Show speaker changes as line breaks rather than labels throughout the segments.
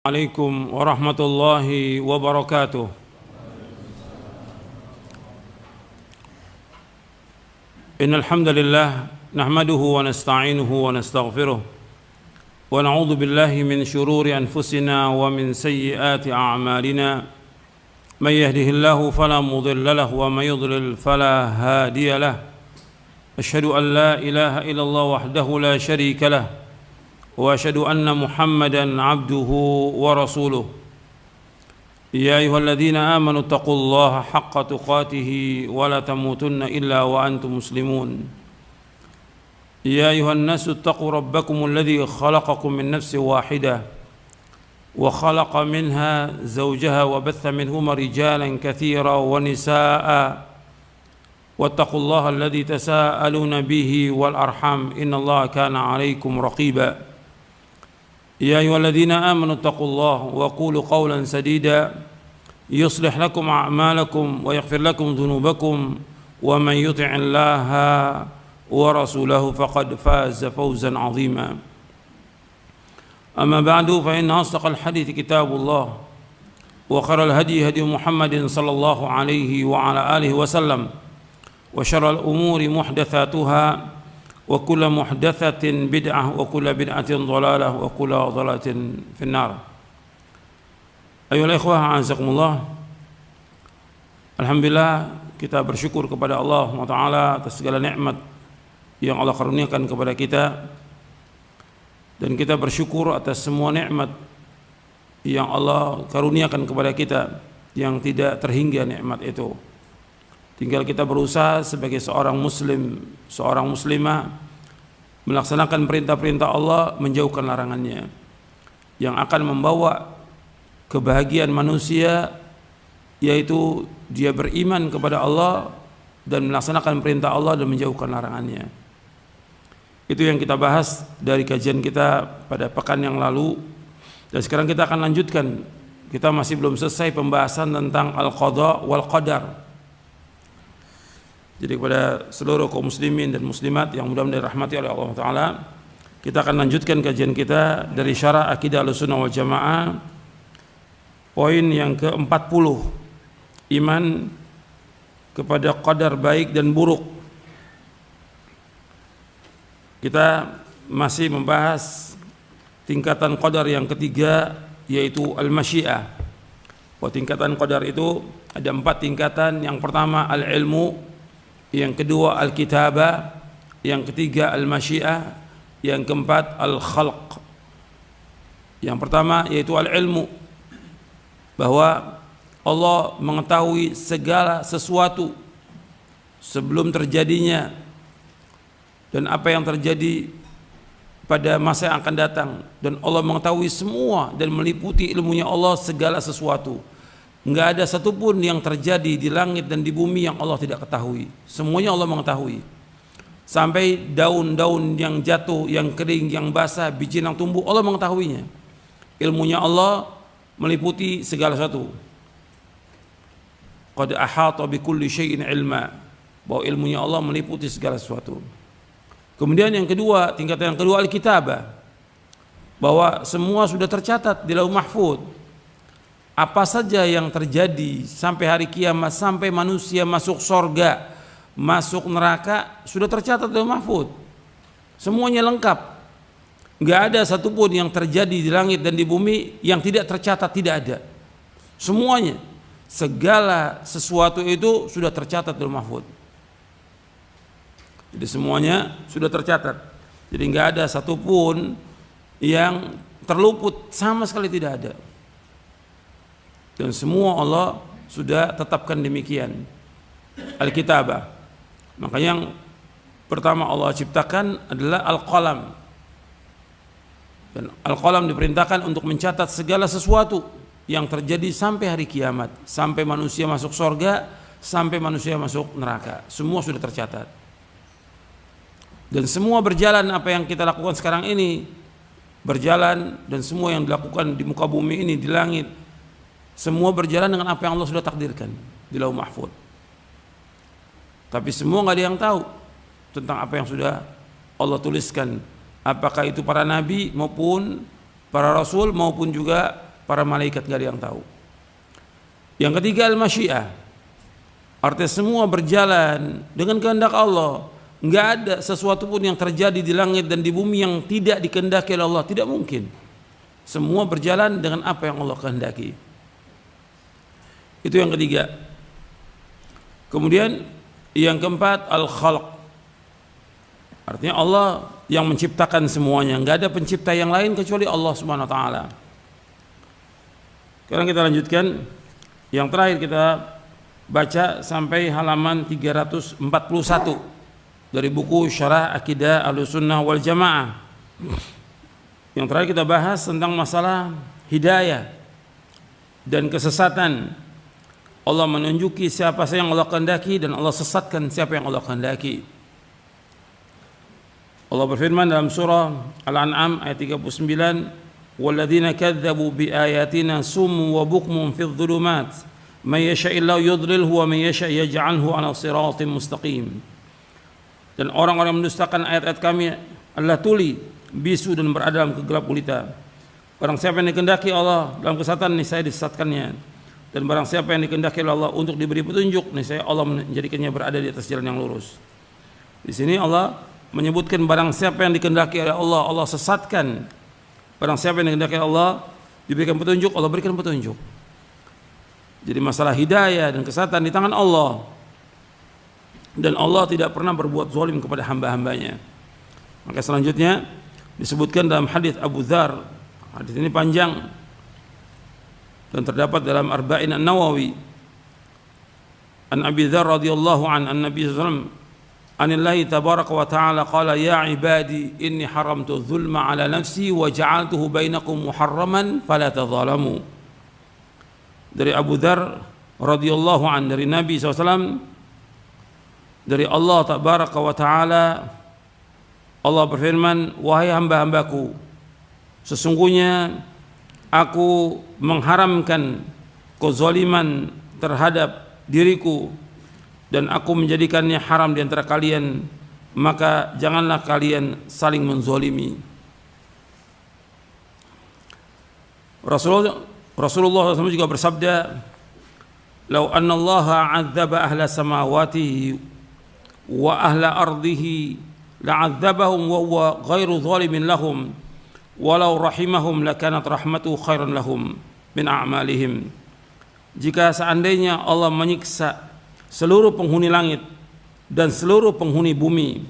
Assalamualaikum warahmatullahi wabarakatuh. Innal hamdalillah nahmaduhu wa nasta'inuhu wa nastaghfiruh wa na'udzu billahi min shururi anfusina wa min sayyiati a'malina. May yahdihillahu fala mudilla lahu wa may yudlil fala hadiya lahu. Asyhadu an la ilaha illallah wahdahu la syarika lahu وأشهد أن محمدًا عبده ورسوله يا أيها الذين آمنوا اتقوا الله حق تقاته ولا تموتن إلا وأنتم مسلمون يا أيها الناس اتقوا ربكم الذي خلقكم من نفس واحدة وخلق منها زوجها وبث منهما رجالًا كثيرا ونساء واتقوا الله الذي تساءلون به والأرحام إن الله كان عليكم رقيبًا يا أيها الذين آمنوا اتقوا الله وقولوا قولا سديدا يصلح لكم أعمالكم ويغفر لكم ذنوبكم ومن يطع الله ورسوله فقد فاز فوزا عظيما أما بعد فإن أصدق الحديث كتاب الله وخير الهدي هدي محمد صلى الله عليه وعلى آله وسلم وشر الأمور محدثاتها وكل محدثة بدعة وكل بدعة ضلالة وكل ضلالة في النار. أيها الإخوة أعزكم الله. Alhamdulillah kita bersyukur kepada Allah SWT atas segala nikmat yang Allah karuniakan kepada kita, dan kita bersyukur atas semua nikmat yang Allah karuniakan kepada kita yang tidak terhingga nikmat itu. Tinggal kita berusaha sebagai seorang muslim, seorang muslimah melaksanakan perintah-perintah Allah, menjauhkan larangannya, yang akan membawa kebahagiaan manusia, yaitu dia beriman kepada Allah dan melaksanakan perintah Allah dan menjauhkan larangannya. Itu yang kita bahas dari kajian kita pada pekan yang lalu, dan sekarang kita akan lanjutkan. Kita masih belum selesai pembahasan tentang al-qadha wal qadar. Jadi kepada seluruh kaum muslimin dan muslimat yang mudah-mudahan dirahmati oleh Allah Ta'ala, kita akan lanjutkan kajian kita dari syarah Aqidah Ahlussunnah wal Jamaah, poin yang ke-40, iman kepada qadar baik dan buruk. Kita masih membahas tingkatan qadar yang ketiga, yaitu al-masyiah. Tingkatan qadar itu ada 4 tingkatan. Yang pertama al-ilmu, yang kedua al-kitabah, yang ketiga al-masyiah, yang keempat al-khalq. Yang pertama yaitu al-ilmu, bahwa Allah mengetahui segala sesuatu sebelum terjadinya dan apa yang terjadi pada masa yang akan datang, dan Allah mengetahui semua dan meliputi ilmunya Allah segala sesuatu. Enggak ada satupun yang terjadi di langit dan di bumi yang Allah tidak ketahui. Semuanya Allah mengetahui. Sampai daun-daun yang jatuh, yang kering, yang basah, biji yang tumbuh, Allah mengetahuinya. Ilmunya Allah meliputi segala sesuatu. Qad ahata bi kulli syai'in ilma. Bahwa ilmunya Allah meliputi segala sesuatu. Kemudian yang kedua, tingkatan yang kedua al-kitabah. Bahwa semua sudah tercatat di Lauh Mahfuz. Apa saja yang terjadi sampai hari kiamat, sampai manusia masuk surga, masuk neraka, sudah tercatat dalam mahfuz. Semuanya lengkap. Enggak ada satupun yang terjadi di langit dan di bumi yang tidak tercatat, tidak ada. Semuanya, segala sesuatu itu sudah tercatat dalam mahfuz. Jadi semuanya sudah tercatat. Jadi enggak ada satupun yang terluput, sama sekali tidak ada. Dan semua Allah sudah tetapkan demikian. Al-kitabah. Maka yang pertama Allah ciptakan adalah al-qalam. Dan al-qalam diperintahkan untuk mencatat segala sesuatu yang terjadi sampai hari kiamat, sampai manusia masuk surga, sampai manusia masuk neraka. Semua sudah tercatat. Dan semua berjalan, apa yang kita lakukan sekarang ini berjalan, dan semua yang dilakukan di muka bumi ini, di langit, semua berjalan dengan apa yang Allah sudah takdirkan di Lauh Mahfuz. Tapi semua nggak ada yang tahu tentang apa yang sudah Allah tuliskan. Apakah itu para nabi maupun para rasul maupun juga para malaikat nggak ada yang tahu. Yang ketiga al-masyiah, artinya semua berjalan dengan kehendak Allah. Nggak ada sesuatu pun yang terjadi di langit dan di bumi yang tidak dikehendaki oleh Allah, tidak mungkin. Semua berjalan dengan apa yang Allah kehendaki. Itu yang ketiga. Kemudian yang keempat al-khalq, artinya Allah yang menciptakan semuanya, nggak ada pencipta yang lain kecuali Allah Subhanahu wa taala. Sekarang kita lanjutkan. Yang terakhir kita baca sampai halaman 341 dari buku Syarah Aqidah Ahlussunnah wal Jamaah. Yang terakhir kita bahas tentang masalah hidayah dan kesesatan. Allah menunjuki siapa saja yang Allah kehendaki dan Allah sesatkan siapa yang Allah kehendaki. Allah berfirman dalam surah Al-An'am ayat 39, "Walladzina kadzdzabu biayatina summun wa bukmun fidz dzulumat, may yasha'illahu yudlilhu wa may yasha' yaj'alhu 'ala shiratin mustaqim." Dan orang-orang yang mendustakan ayat-ayat kami adalah tuli, bisu dan berada dalam kegelap gulita. Barang siapa yang dikehendaki Allah dalam kesesatan, niscaya disesatkannya. Dan barang siapa yang dikehendaki oleh Allah untuk diberi petunjuk, niscaya Allah menjadikannya berada di atas jalan yang lurus. Di sini Allah menyebutkan barang siapa yang dikehendaki oleh Allah, Allah sesatkan. Barang siapa yang dikehendaki Allah diberikan petunjuk, Allah berikan petunjuk. Jadi masalah hidayah dan kesesatan di tangan Allah. Dan Allah tidak pernah berbuat zalim kepada hamba-hambanya. Maka selanjutnya disebutkan dalam hadis Abu Dzar. Hadis ini panjang dan terdapat dalam Arba'in An-Nawawi. An Abi Dzar radhiyallahu an Nabi sallallahu alaihi wasallam anillahi tabaraka wa ta'ala qala ya ibadi inni haramtu dzulma ala nafsi wa ja'altuhu bainakum muharraman fala tadzalamu. Dari Abu Dzar radhiyallahu an dari Nabi SAW, dari Allah tabaraka wa ta'ala, Allah berfirman, wahai hamba-hambaku, sesungguhnya aku mengharamkan kezaliman terhadap diriku dan aku menjadikannya haram di antara kalian, maka janganlah kalian saling menzalimi. Rasulullah SAW juga bersabda, "Lau anna Allah 'adzaba ahla samawati wa ahla ardihi la'adzabahum wa huwa ghairu zalimin lahum walau rahimahum lakanat rahmatu khairan lahum min a'malihim." Jika seandainya Allah menyiksa seluruh penghuni langit dan seluruh penghuni bumi,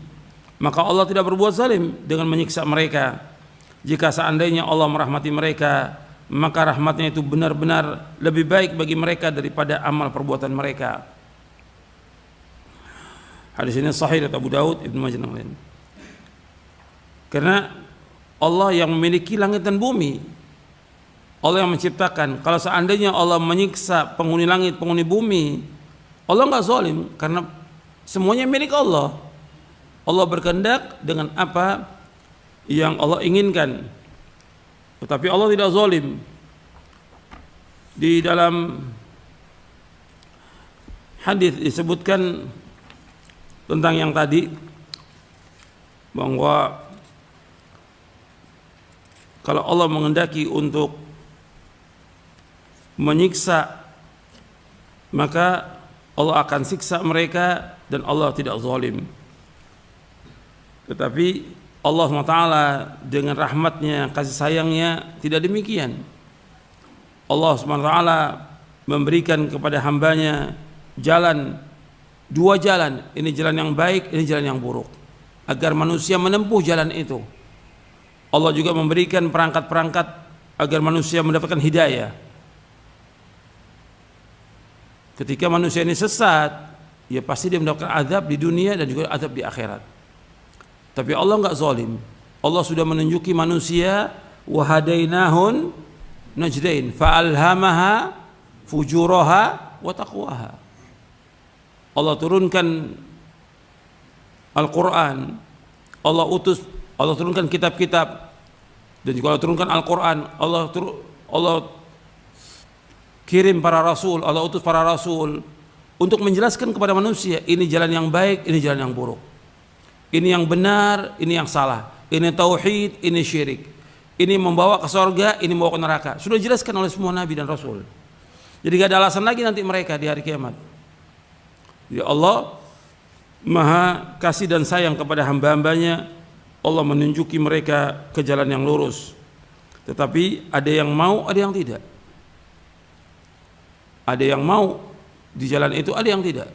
maka Allah tidak berbuat zalim dengan menyiksa mereka. Jika seandainya Allah merahmati mereka, maka rahmatnya itu benar-benar lebih baik bagi mereka daripada amal perbuatan mereka. Hadis ini sahih dari Abu Daud, Ibnu Majah dan lain. Karena Allah yang memiliki langit dan bumi, Allah yang menciptakan. Kalau seandainya Allah menyiksa penghuni langit, penghuni bumi, Allah nggak zalim karena semuanya milik Allah. Allah berkehendak dengan apa yang Allah inginkan. Tetapi Allah tidak zalim. Di dalam hadis disebutkan tentang yang tadi, bahwa kalau Allah menghendaki untuk menyiksa, maka Allah akan siksa mereka dan Allah tidak zalim. Tetapi Allah SWT dengan rahmatnya, kasih sayangnya tidak demikian. Allah SWT memberikan kepada hambanya jalan, dua jalan, ini jalan yang baik, ini jalan yang buruk, agar manusia menempuh jalan itu. Allah juga memberikan perangkat-perangkat agar manusia mendapatkan hidayah. Ketika manusia ini sesat, ya pasti dia mendapatkan azab di dunia dan juga azab di akhirat. Tapi Allah enggak zalim. Allah sudah menunjuki manusia, wa hadainahun najdain fa'alhamaha fujuraha wa taqwaha. Allah turunkan Al-Quran, Allah turunkan kitab-kitab, dan juga Allah turunkan Al-Quran, Allah kirim para rasul, Allah utus para rasul untuk menjelaskan kepada manusia, ini jalan yang baik, ini jalan yang buruk, ini yang benar, ini yang salah, ini tauhid, ini syirik, ini membawa ke surga, ini membawa ke neraka. Sudah dijelaskan oleh semua nabi dan rasul. Jadi gak ada alasan lagi nanti mereka di hari kiamat. Ya Allah Maha kasih dan sayang kepada hamba-hambanya. Allah menunjuki mereka ke jalan yang lurus. Tetapi ada yang mau, ada yang tidak. Ada yang mau di jalan itu, ada yang tidak.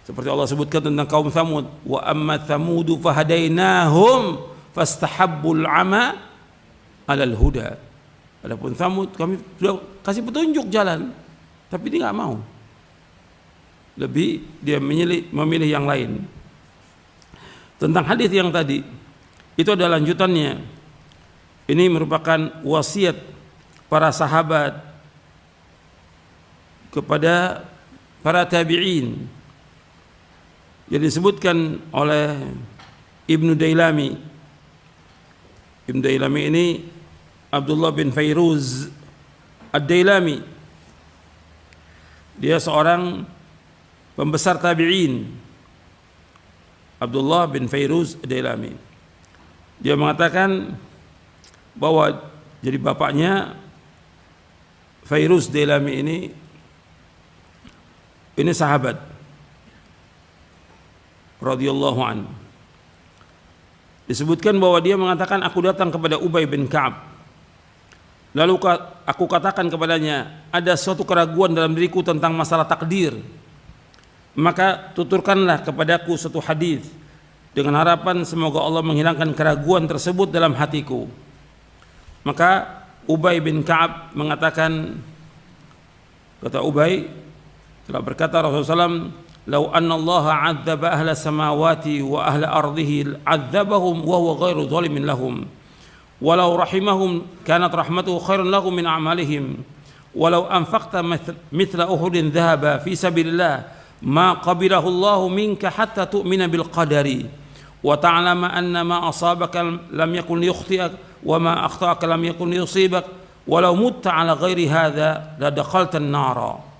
Seperti Allah sebutkan tentang kaum Tsamud, wa amma Tsamudu fahadainahum fastahabbul ama 'alal huda. Adapun Tsamud kami sudah kasih petunjuk jalan, tapi dia enggak mau. Lebih dia memilih yang lain. Tentang hadis yang tadi, itu adalah lanjutannya. Ini merupakan wasiat para sahabat kepada para tabi'in yang disebutkan oleh Ibnu Dailami. Ibnu Dailami ini Abdullah bin Fairuz Ad-Dailami. Dia seorang pembesar tabi'in. Abdullah bin Fairuz Ad-Dailami. Dia mengatakan bahwa jadi bapaknya Fairuz Dailami ini sahabat radhiyallahu an. Disebutkan bahwa dia mengatakan, aku datang kepada Ubay bin Ka'ab. Lalu aku katakan kepadanya, ada suatu keraguan dalam diriku tentang masalah takdir. Maka tuturkanlah kepadaku suatu hadis dengan harapan semoga Allah menghilangkan keraguan tersebut dalam hatiku. Maka Ubay bin Ka'ab mengatakan, kata Ubay, telah berkata Rasulullah SAW, "Lau anna Allah 'adzaba ahla samawati wa ahla ardihi 'adzabahum wa huwa ghairu zalimin lahum. Walau rahimahum kanat rahmatuhu khairan lahum min a'malihim. Walau anfaqta mithla Uhudin dhahaba fi sabilillah ma qabilahu Allah minka hatta tu'mina bil qadari wa ta'lama anna ma asabaka lam yakun liyukhti'ak wa ma akhta'aka lam yakun liyusibak walau mutta 'ala ghairi hadza la dakhalta an-nara."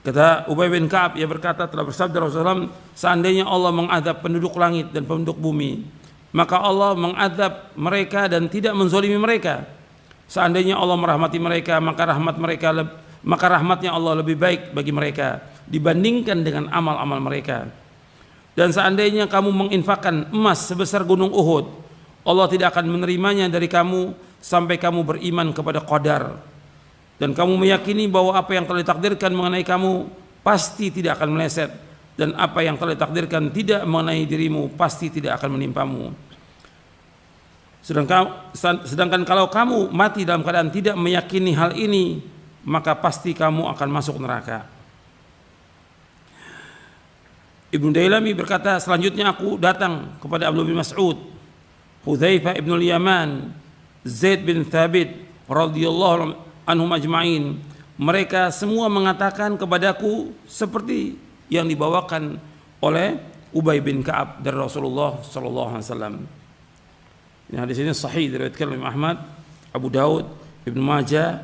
Kata Ubay bin Ka'ab, ia berkata, telah bersabda Rasulullah SAW, seandainya Allah mengadab penduduk langit dan penduduk bumi, maka Allah mengadab mereka dan tidak menzalimi mereka. Seandainya Allah merahmati mereka, maka rahmatnya Allah lebih baik bagi mereka dibandingkan dengan amal-amal mereka. Dan seandainya kamu menginfakkan emas sebesar gunung Uhud, Allah tidak akan menerimanya dari kamu sampai kamu beriman kepada qadar. Dan kamu meyakini bahwa apa yang telah ditakdirkan mengenai kamu pasti tidak akan meleset, dan apa yang telah ditakdirkan tidak mengenai dirimu pasti tidak akan menimpamu. Sedangkan kalau kamu mati dalam keadaan tidak meyakini hal ini, maka pasti kamu akan masuk neraka. Ibnu Dailami berkata, selanjutnya aku datang kepada Abdullah bin Mas'ud, Hudzaifah ibn al-Yaman, Zaid bin Thabit radhiyallahu anhum ajma'in. Mereka semua mengatakan kepadaku seperti yang dibawakan oleh Ubay bin Ka'ab dari Rasulullah sallallahu alaihi wasallam. Ini hadis ini sahih diriwayatkan oleh Ahmad, Abu Daud, Ibnu Majah,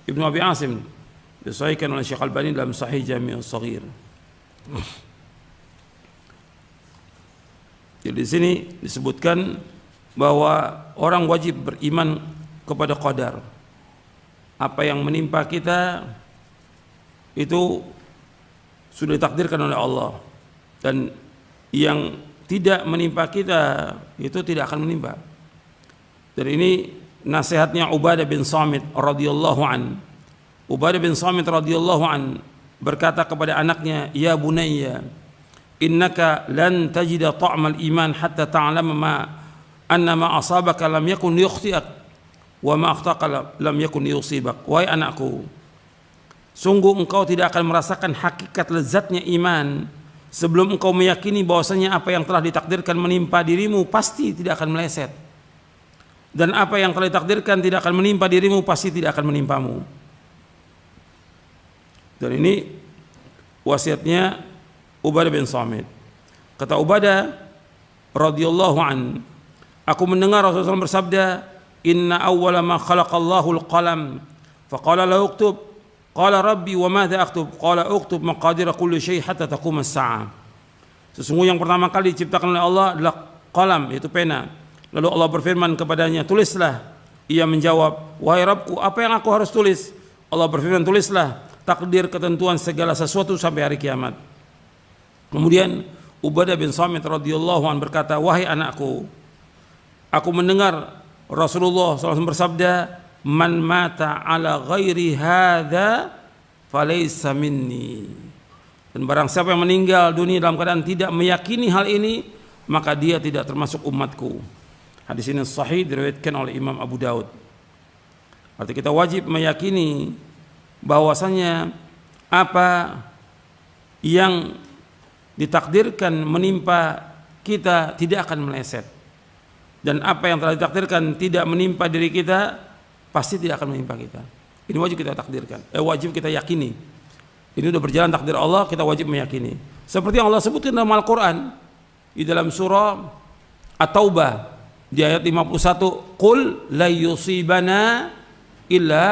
Ibnu Abi Asim, disahihkan oleh Syekh Albani dalam Sahih Jami' Shaghir. Jadi di sini disebutkan bahwa orang wajib beriman kepada qadar. Apa yang menimpa kita itu sudah ditakdirkan oleh Allah, dan yang tidak menimpa kita itu tidak akan menimpa. Dan ini nasihatnya Ubadah bin Samit radhiyallahu an. Ubadah bin Samit radhiyallahu an berkata kepada anaknya, ya bunayya, innaka lan tajida ta'mal iman hatta ta'lama ma anna ma asabaka lam yakun liyukhti'ak wa ma akhtaka lam yakun yusibak. Wahai anakku, sungguh engkau tidak akan merasakan hakikat lezatnya iman sebelum engkau meyakini bahwasanya apa yang telah ditakdirkan menimpa dirimu pasti tidak akan meleset, dan apa yang telah ditakdirkan tidak akan menimpa dirimu pasti tidak akan menimpamu. Dan ini wasiatnya Ubadah bin Samit. Kata Ubadah radhiyallahu an, aku mendengar Rasulullah SAW bersabda, inna awwala ma khalaqallahu al-qalam faqala lahu uktub, qala rabbi wa madza aktub, qala uktub maqadir kulli syai' hatta taqum as-sa'ah. Sesungguhnya yang pertama kali diciptakan oleh Allah adalah qalam, yaitu pena. Lalu Allah berfirman kepadanya, tulislah. Ia menjawab, wahai Rabbku, apa yang aku harus tulis? Allah berfirman, tulislah takdir ketentuan segala sesuatu sampai hari kiamat. Kemudian Ubadah bin Samit radhiyallahu anhu berkata, wahai anakku, aku mendengar Rasulullah SAW bersabda, man mata ala ghairi hadza falaysa minni. Dan barang siapa yang meninggal dunia dalam keadaan tidak meyakini hal ini, maka dia tidak termasuk umatku. Hadis ini sahih, diriwayatkan oleh Imam Abu Daud. Artinya kita wajib meyakini bahwasanya apa yang ditakdirkan menimpa kita tidak akan meleset, dan apa yang telah ditakdirkan tidak menimpa diri kita pasti tidak akan menimpa kita. Ini wajib kita takdirkan, wajib kita yakini. Ini sudah berjalan takdir Allah, kita wajib meyakini. Seperti yang Allah sebutkan dalam Al-Quran di dalam surah At-Taubah di ayat 51, qul la yusibana illa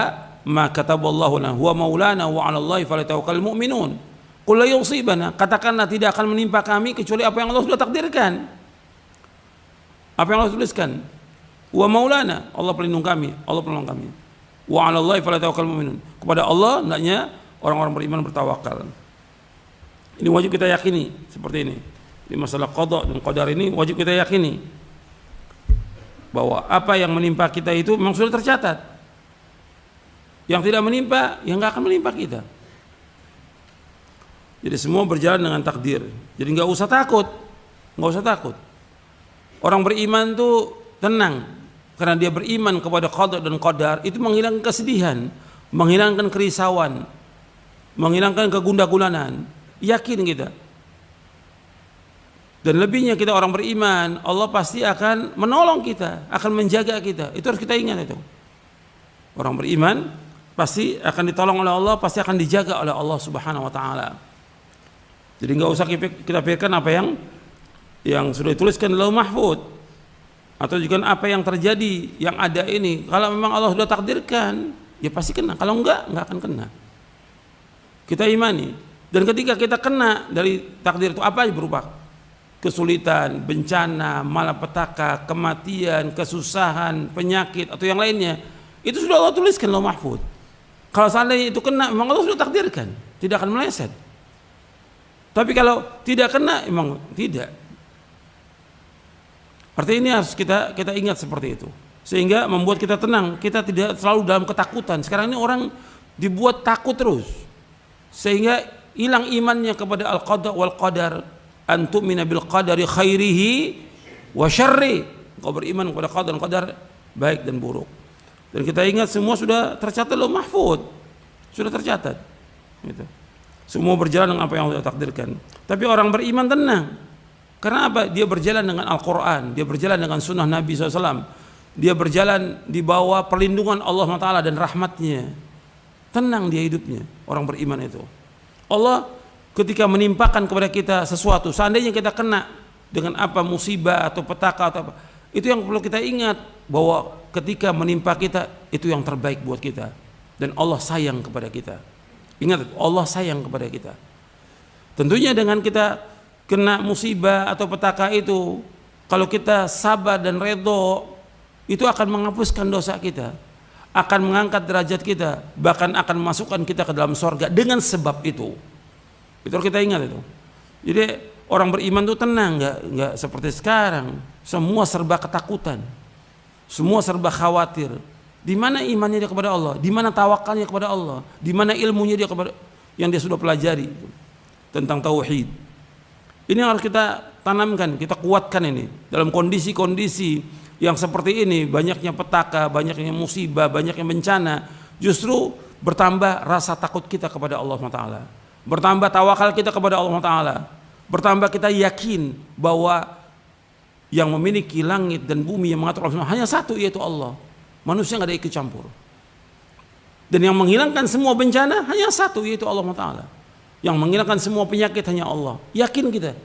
ma kataballahu lana huwa maulana wa 'alallahi falyatawakkalul mu'minun. Qul la yusibana, katakanlah tidak akan menimpa kami kecuali apa yang Allah sudah takdirkan. Apa yang Allah tuliskan. Wa maulana, Allah pelindung kami, Allah penolong kami. Wa 'alallahi falyatawakkalul mu'minun. Kepada Allah hendaknya orang-orang beriman bertawakal. Ini wajib kita yakini seperti ini. Di masalah qada dan qadar ini wajib kita yakini bahwa apa yang menimpa kita itu memang sudah tercatat. Yang tidak menimpa, yang nggak akan menimpa kita. Jadi semua berjalan dengan takdir. Jadi nggak usah takut, nggak usah takut. Orang beriman tuh tenang karena dia beriman kepada qada dan qadar. Itu menghilangkan kesedihan, menghilangkan kerisauan, menghilangkan kegundah-gulanan. Yakin kita. Dan lebihnya kita orang beriman, Allah pasti akan menolong kita, akan menjaga kita. Itu harus kita ingat itu. Orang beriman pasti akan ditolong oleh Allah, pasti akan dijaga oleh Allah Subhanahu wa taala. Jadi enggak usah kita pikirkan apa yang sudah dituliskan dalam mahfud, atau juga apa yang terjadi yang ada ini. Kalau memang Allah sudah takdirkan, ya pasti kena. Kalau enggak akan kena. Kita imani. Dan ketika kita kena dari takdir itu, apa aja berupa kesulitan, bencana, malapetaka, kematian, kesusahan, penyakit atau yang lainnya, itu sudah Allah tuliskan dalam mahfud. Kalau seandainya itu kena, memang Allah sudah takdirkan, tidak akan meleset. Tapi kalau tidak kena, memang tidak. Artinya ini harus kita ingat seperti itu, sehingga membuat kita tenang. Kita tidak selalu dalam ketakutan. Sekarang ini orang dibuat takut terus, sehingga hilang imannya kepada al-qada wal qadar. Antu'mina bil qadari khairihi wa syarri. Kau beriman kepada qadar dan qadar baik dan buruk. Dan kita ingat semua sudah tercatat dalam mahfud. Sudah tercatat. Gitu. Semua berjalan dengan apa yang Allah takdirkan. Tapi orang beriman tenang. Karena apa? Dia berjalan dengan Al-Quran. Dia berjalan dengan sunnah Nabi SAW. Dia berjalan di bawah perlindungan Allah SWT dan rahmatnya. Tenang dia hidupnya. Orang beriman itu. Allah ketika menimpakan kepada kita sesuatu, seandainya kita kena dengan apa musibah atau petaka atau apa, itu yang perlu kita ingat, bahwa ketika menimpa kita itu yang terbaik buat kita, dan Allah sayang kepada kita. Ingat, Allah sayang kepada kita. Tentunya dengan kita kena musibah atau petaka itu, kalau kita sabar dan redho, itu akan menghapuskan dosa kita, akan mengangkat derajat kita, bahkan akan memasukkan kita ke dalam surga dengan sebab itu. Itu harus kita ingat itu. Jadi orang beriman itu tenang, nggak seperti sekarang. Semua serba ketakutan, semua serba khawatir. Di mana imannya dia kepada Allah? Di mana tawakalnya kepada Allah? Di mana ilmunya dia kepada yang dia sudah pelajari tentang tauhid? Ini yang harus kita tanamkan, kita kuatkan ini dalam kondisi-kondisi yang seperti ini. Banyaknya petaka, banyaknya musibah, banyaknya bencana. Justru bertambah rasa takut kita kepada Allah SWT. Bertambah tawakal kita kepada Allah Ta'ala. Bertambah kita yakin bahwa yang memiliki langit dan bumi yang mengatur hanya satu, yaitu Allah. Manusia nggak ada ikut campur. Dan yang menghilangkan semua bencana hanya satu, yaitu Allah Ta'ala. Yang menghilangkan semua penyakit hanya Allah. Yakin kita.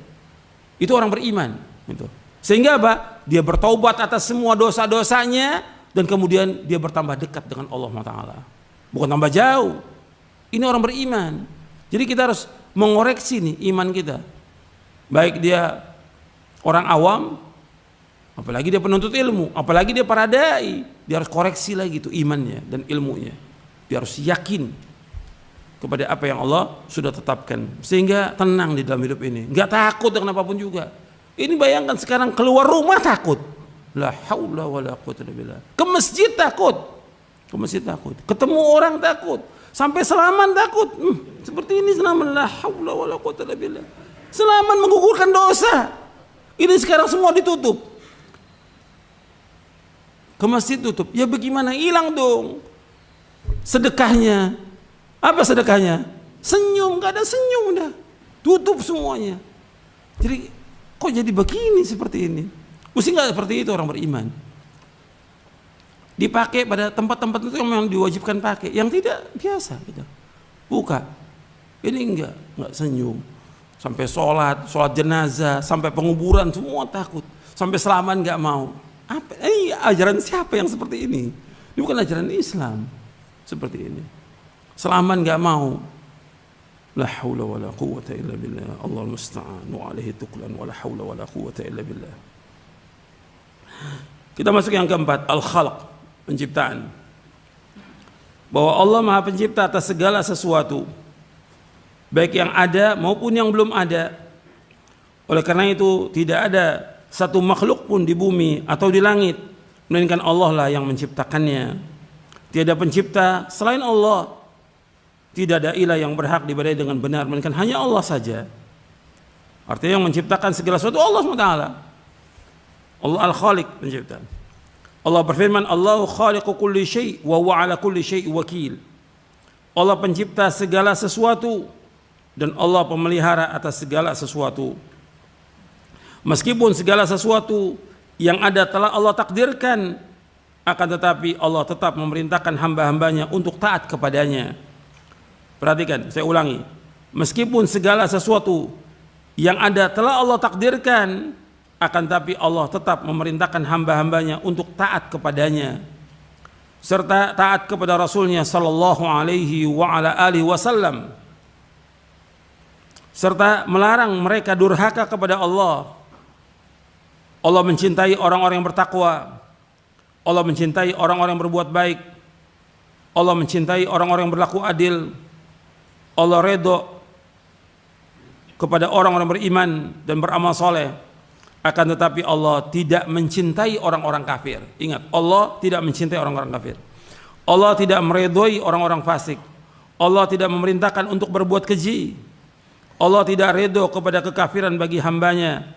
Itu orang beriman. Gitu. Sehingga apa? Dia bertaubat atas semua dosa-dosanya, dan kemudian dia bertambah dekat dengan Allah Ta'ala. Bukan tambah jauh. Ini orang beriman. Jadi kita harus mengoreksi nih iman kita. Baik dia orang awam apalagi dia penuntut ilmu, apalagi dia para dai, dia harus koreksi lagi itu imannya dan ilmunya. Dia harus yakin kepada apa yang Allah sudah tetapkan, sehingga tenang di dalam hidup ini, nggak takut dengan apapun juga. Ini bayangkan sekarang keluar rumah takut, la haula wala quwwata illa billah. Ke masjid takut, ketemu orang takut, sampai Selaman takut. Seperti ini Selaman, la haula wala quwwata illa billah. Selaman menggugurkan dosa. Ini sekarang semua ditutup. Ke masjid tutup, ya bagaimana, hilang dong sedekahnya. Apa sedekahnya? Senyum, gak ada senyum dah. Tutup semuanya. Jadi kok jadi begini seperti ini? Mesti gak seperti itu orang beriman. Dipakai pada tempat-tempat itu yang memang diwajibkan pakai. Yang tidak biasa gitu. Buka. Ini enggak senyum. Sampai sholat jenazah, sampai penguburan semua takut. Sampai Selaman gak mau. Apa? Ini ajaran siapa yang seperti ini? Ini bukan ajaran Islam. Seperti ini. Selaman gak mau. La haula wala quwwata illa billah. Allahul musta'an wa alaihi tuklan wa la haula wala quwwata illa billah. Kita masuk yang keempat, al-khalq, penciptaan. Bahwa Allah Maha Pencipta atas segala sesuatu, baik yang ada maupun yang belum ada. Oleh karena itu tidak ada satu makhluk pun di bumi atau di langit melainkan Allah lah yang menciptakannya. Tiada pencipta selain Allah. Tidak ada ilah yang berhak diibadahi dengan benar melainkan hanya Allah saja. Artinya yang menciptakan segala sesuatu Allah SWT. Allah Al-Khaliq, pencipta. Allah berfirman, Allahu khaliqu kulli syai' wa huwa ala kulli syai' wakil. Allah pencipta segala sesuatu dan Allah pemelihara atas segala sesuatu. Meskipun segala sesuatu yang ada telah Allah takdirkan, akan tetapi Allah tetap memerintahkan hamba-hambanya untuk taat kepadanya. Perhatikan, saya ulangi. Meskipun segala sesuatu yang ada telah Allah takdirkan, akan tapi Allah tetap memerintahkan hamba-hambanya untuk taat kepadanya, serta taat kepada Rasulnya sallallahu alaihi wa ala alihi wasallam, serta melarang mereka durhaka kepada Allah. Allah mencintai orang-orang yang bertakwa. Allah mencintai orang-orang yang berbuat baik. Allah mencintai orang-orang yang berlaku adil. Allah redha kepada orang-orang beriman dan beramal soleh. Akan tetapi Allah tidak mencintai orang-orang kafir. Ingat, Allah tidak mencintai orang-orang kafir. Allah tidak meredhoi orang-orang fasik. Allah tidak memerintahkan untuk berbuat keji. Allah tidak redha kepada kekafiran bagi hambanya.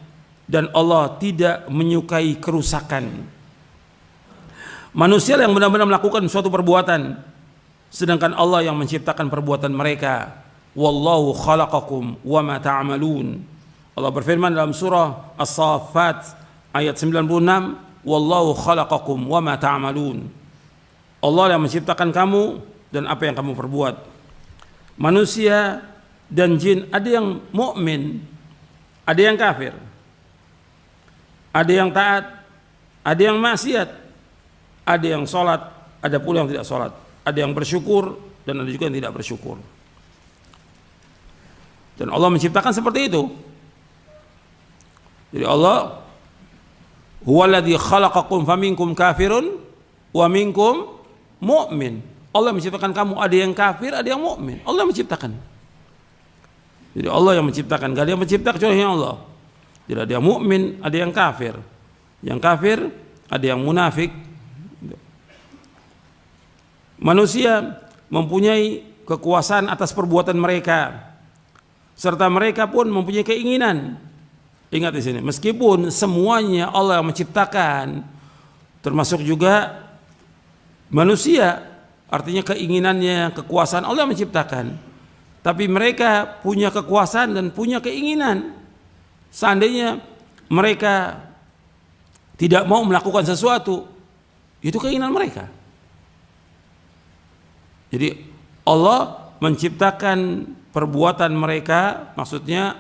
Dan Allah tidak menyukai kerusakan. Manusia yang benar-benar melakukan suatu perbuatan, sedangkan Allah yang menciptakan perbuatan mereka. Wallahu khalaqakum wa ma ta'malun. Allah berfirman dalam surah As-Saffat ayat 96, Wallahu khalaqakum wa ma ta'malun. Allah yang menciptakan kamu dan apa yang kamu perbuat. Manusia dan jin, ada yang mukmin, ada yang kafir. Ada yang taat, ada yang maksiat. Ada yang sholat, ada pula yang tidak sholat. Ada yang bersyukur dan ada juga yang tidak bersyukur. Dan Allah menciptakan seperti itu. Jadi Allah huwaladzi khalaqakum faminkum kafirun wa minkum mu'min. Allah menciptakan kamu, ada yang kafir, ada yang mukmin. Allah menciptakan. Jadi Allah yang menciptakan, gak ada yang mencipta kecuali Allah. Jadi ada yang mukmin, ada yang kafir. Yang kafir, ada yang munafik. Manusia mempunyai kekuasaan atas perbuatan mereka, serta mereka pun mempunyai keinginan. Ingat di sini, meskipun semuanya Allah yang menciptakan, termasuk juga manusia, artinya keinginannya, kekuasaan Allah yang menciptakan, tapi mereka punya kekuasaan dan punya keinginan. Seandainya mereka tidak mau melakukan sesuatu, itu keinginan mereka. Jadi Allah menciptakan perbuatan mereka, maksudnya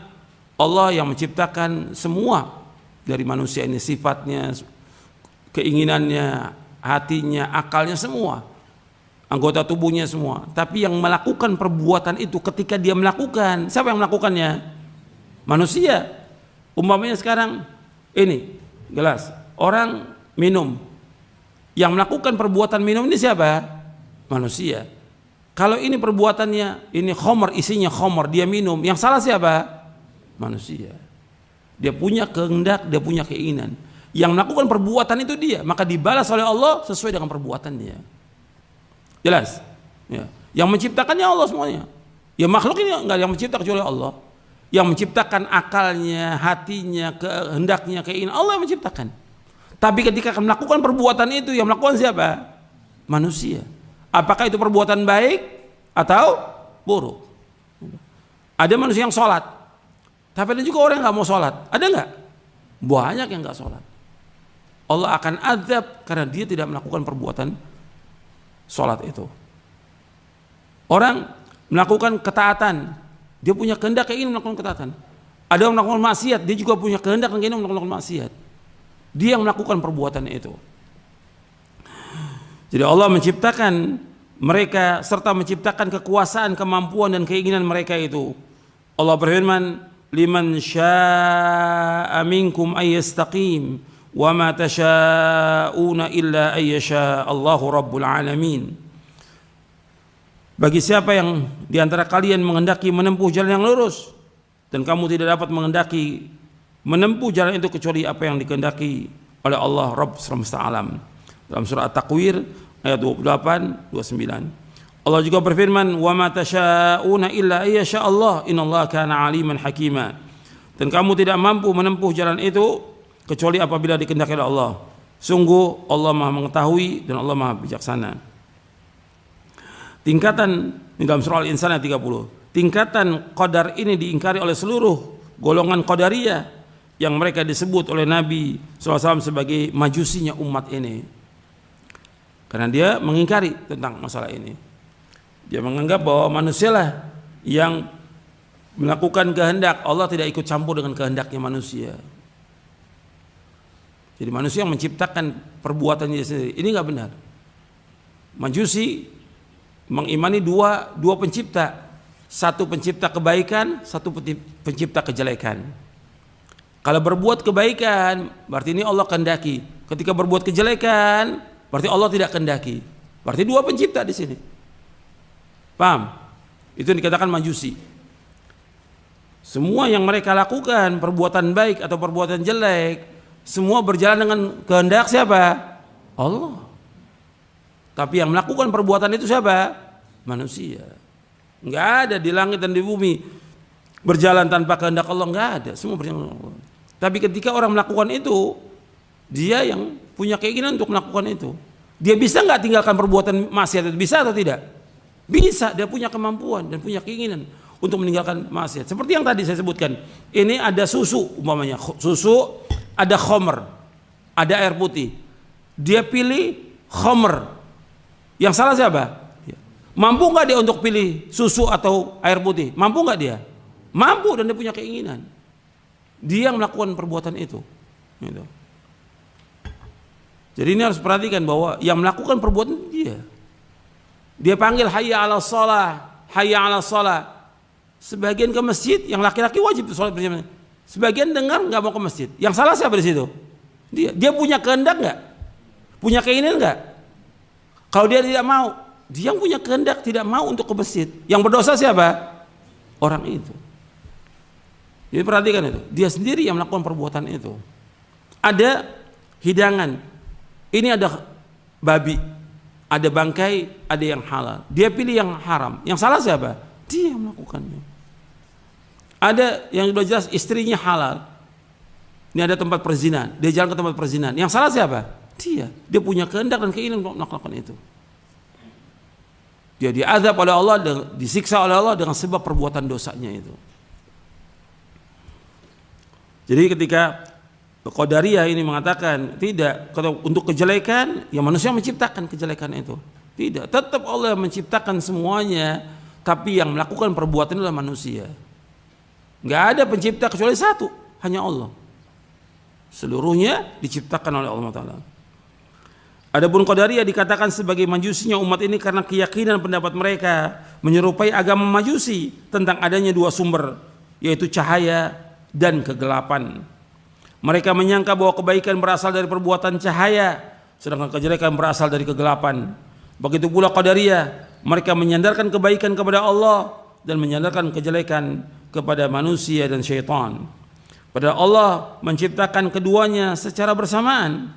Allah yang menciptakan semua dari manusia ini, sifatnya, keinginannya, hatinya, akalnya, semua, anggota tubuhnya semua. Tapi yang melakukan perbuatan itu ketika dia melakukan, siapa yang melakukannya? Manusia. Umpamanya sekarang ini gelas, orang minum. Yang melakukan perbuatan minum ini siapa? Manusia. Kalau ini perbuatannya, ini khamr, isinya khamr, dia minum. Yang salah siapa? Manusia. Dia punya kehendak, dia punya keinginan. Yang melakukan perbuatan itu dia, maka dibalas oleh Allah sesuai dengan perbuatannya. Jelas? Ya. Yang menciptakannya Allah semuanya. Ya makhluk ini enggak yang mencipta kecuali Allah. Yang menciptakan akalnya, hatinya, kehendaknya, keinginan, Allah yang menciptakan. Tapi ketika melakukan perbuatan itu, yang melakukan siapa? Manusia. Apakah itu perbuatan baik atau buruk? Ada manusia yang sholat, tapi ada juga orang yang nggak mau sholat. Ada nggak? Banyak yang nggak sholat. Allah akan azab karena dia tidak melakukan perbuatan sholat itu. Orang melakukan ketaatan, dia punya kehendak ingin melakukan ketaatan. Ada yang melakukan maksiat, dia juga punya kehendak ingin melakukan maksiat. Dia yang melakukan perbuatan itu. Jadi Allah menciptakan mereka serta menciptakan kekuasaan, kemampuan dan keinginan mereka itu. Allah berfirman, "Liman syaa'a minkum ayyastaqim wa ma tasyaa'una illa ayyasha Allahu rabbul alamin." Bagi siapa yang di antara kalian menghendaki menempuh jalan yang lurus dan kamu tidak dapat menghendaki menempuh jalan itu kecuali apa yang dikehendaki oleh Allah Rabb semesta alam. Dalam surah At-Takwir ayat 28 29. Allah juga berfirman, "Wa ma tasyaa'una illa ayyasha Allah, innallaha kana 'aliman hakima." Dan kamu tidak mampu menempuh jalan itu kecuali apabila dikehendaki oleh Allah. Sungguh Allah Maha mengetahui dan Allah Maha bijaksana. Tingkatan di dalam surah Al-Insan ayat 30. Tingkatan qadar ini diingkari oleh seluruh golongan qadariyah yang mereka disebut oleh Nabi SAW sebagai majusinya umat ini. Karena dia mengingkari tentang masalah ini. Dia menganggap bahwa manusialah yang melakukan kehendak, Allah tidak ikut campur dengan kehendaknya manusia. Jadi manusia yang menciptakan perbuatannya sendiri. Ini nggak benar. Majusi mengimani dua pencipta. Satu pencipta kebaikan, satu pencipta kejelekan. Kalau berbuat kebaikan, berarti ini Allah kehendaki. Ketika berbuat kejelekan, berarti Allah tidak kehendaki. Berarti dua pencipta di sini. Paham? Itu yang dikatakan majusi. Semua yang mereka lakukan, perbuatan baik atau perbuatan jelek, semua berjalan dengan kehendak siapa? Allah. Tapi yang melakukan perbuatan itu siapa? Manusia. Enggak ada di langit dan di bumi berjalan tanpa kehendak Allah, enggak ada. Semua berjalan dengan Allah. Tapi ketika orang melakukan itu, dia yang punya keinginan untuk melakukan itu. Dia bisa nggak tinggalkan perbuatan maksiat itu? Bisa atau tidak? Bisa. Dia punya kemampuan dan punya keinginan untuk meninggalkan maksiat. Seperti yang tadi saya sebutkan. Ini ada susu umpamanya. Susu, ada khamr, ada air putih. Dia pilih khamr. Yang salah siapa? Mampu nggak dia untuk pilih susu atau air putih? Mampu nggak dia? Mampu dan dia punya keinginan. Dia yang melakukan perbuatan itu. Gitu. Jadi ini harus perhatikan bahwa yang melakukan perbuatan itu dia. Dia panggil hayya 'ala shalah, hayya 'ala shalah. Sebagian ke masjid, yang laki-laki wajib sholat berjamaah. Sebagian dengar nggak mau ke masjid. Yang salah siapa di situ? Dia. Dia punya kehendak nggak? Punya keinginan nggak? Kalau dia tidak mau, dia yang punya kehendak tidak mau untuk ke masjid. Yang berdosa siapa? Orang itu. Jadi perhatikan itu. Dia sendiri yang melakukan perbuatan itu. Ada hidangan. Ini ada babi, ada bangkai, ada yang halal. Dia pilih yang haram. Yang salah siapa? Dia yang melakukannya. Ada yang sudah jelas istrinya halal. Ini ada tempat perzinahan. Dia jalan ke tempat perzinahan. Yang salah siapa? Dia. Dia punya kehendak dan keinginan untuk melakukan itu. Dia diazab oleh Allah, disiksa oleh Allah dengan sebab perbuatan dosanya itu. Jadi ketika Qadariyah ini mengatakan tidak, untuk kejelekan, ya manusia menciptakan kejelekan itu. Tidak, tetap Allah menciptakan semuanya, tapi yang melakukan perbuatan adalah manusia. Nggak ada pencipta kecuali satu, hanya Allah. Seluruhnya diciptakan oleh Allah Ta'ala. Adapun Qadariyah dikatakan sebagai majusinya umat ini karena keyakinan pendapat mereka menyerupai agama majusi tentang adanya dua sumber, yaitu cahaya dan kegelapan. Mereka menyangka bahwa kebaikan berasal dari perbuatan cahaya, sedangkan kejelekan berasal dari kegelapan. Begitu pula Qadariyah, mereka menyandarkan kebaikan kepada Allah dan menyandarkan kejelekan kepada manusia dan syaitan. Padahal Allah menciptakan keduanya secara bersamaan.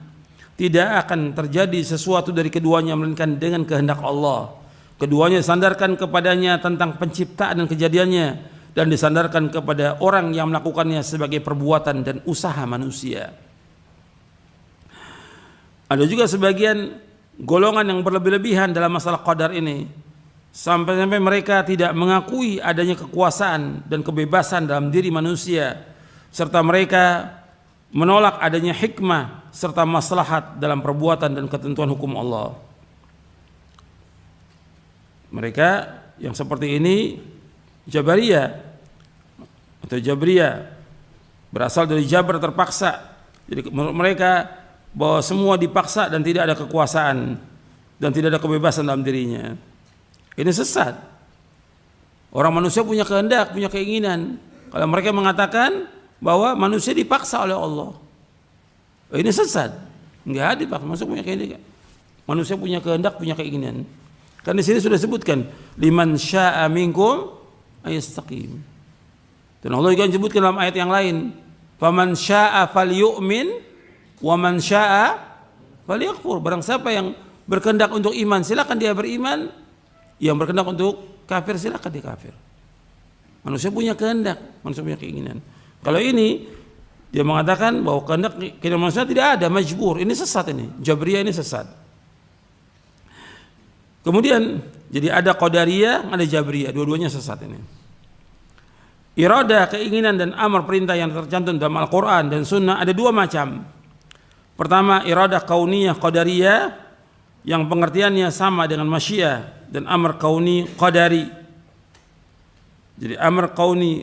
Tidak akan terjadi sesuatu dari keduanya melainkan dengan kehendak Allah. Keduanya disandarkan kepadanya tentang penciptaan dan kejadiannya, dan disandarkan kepada orang yang melakukannya sebagai perbuatan dan usaha manusia. Ada juga sebagian golongan yang berlebih-lebihan dalam masalah qadar ini, sampai-sampai mereka tidak mengakui adanya kekuasaan dan kebebasan dalam diri manusia, serta mereka menolak adanya hikmah serta maslahat dalam perbuatan dan ketentuan hukum Allah. Mereka yang seperti ini Jabariyah atau Jabriyah, berasal dari Jabr, terpaksa. Jadi menurut mereka bahwa semua dipaksa dan tidak ada kekuasaan dan tidak ada kebebasan dalam dirinya. Ini sesat. Orang manusia punya kehendak, punya keinginan. Kalau mereka mengatakan bahwa manusia dipaksa oleh Allah, ini sesat. Enggak dipaksa, manusia punya kehendak. Manusia punya kehendak, punya keinginan. Kan di sini sudah sebutkan liman syaa minkum ayastaqim. Dan Allah juga menyebutkan dalam ayat yang lain, faman syaa falyu'min wa man syaa falyakfur. Barang siapa yang berkehendak untuk iman, silakan dia beriman. Yang berkehendak untuk kafir, silakan dia kafir. Manusia punya kehendak, manusia punya keinginan. Kalau ini dia mengatakan bahwa kehendak manusia tidak ada, majbur. Ini sesat, ini Jabriyah, ini sesat. Kemudian jadi ada Qadariyah, ada Jabriyah, dua-duanya sesat ini. Iradah, keinginan, dan amar, perintah yang tercantum dalam Al-Quran dan Sunnah ada dua macam. Pertama, iradah kauniyah Qadariyah yang pengertiannya sama dengan masyiah, dan amar kauni Qadari. Jadi amar kauni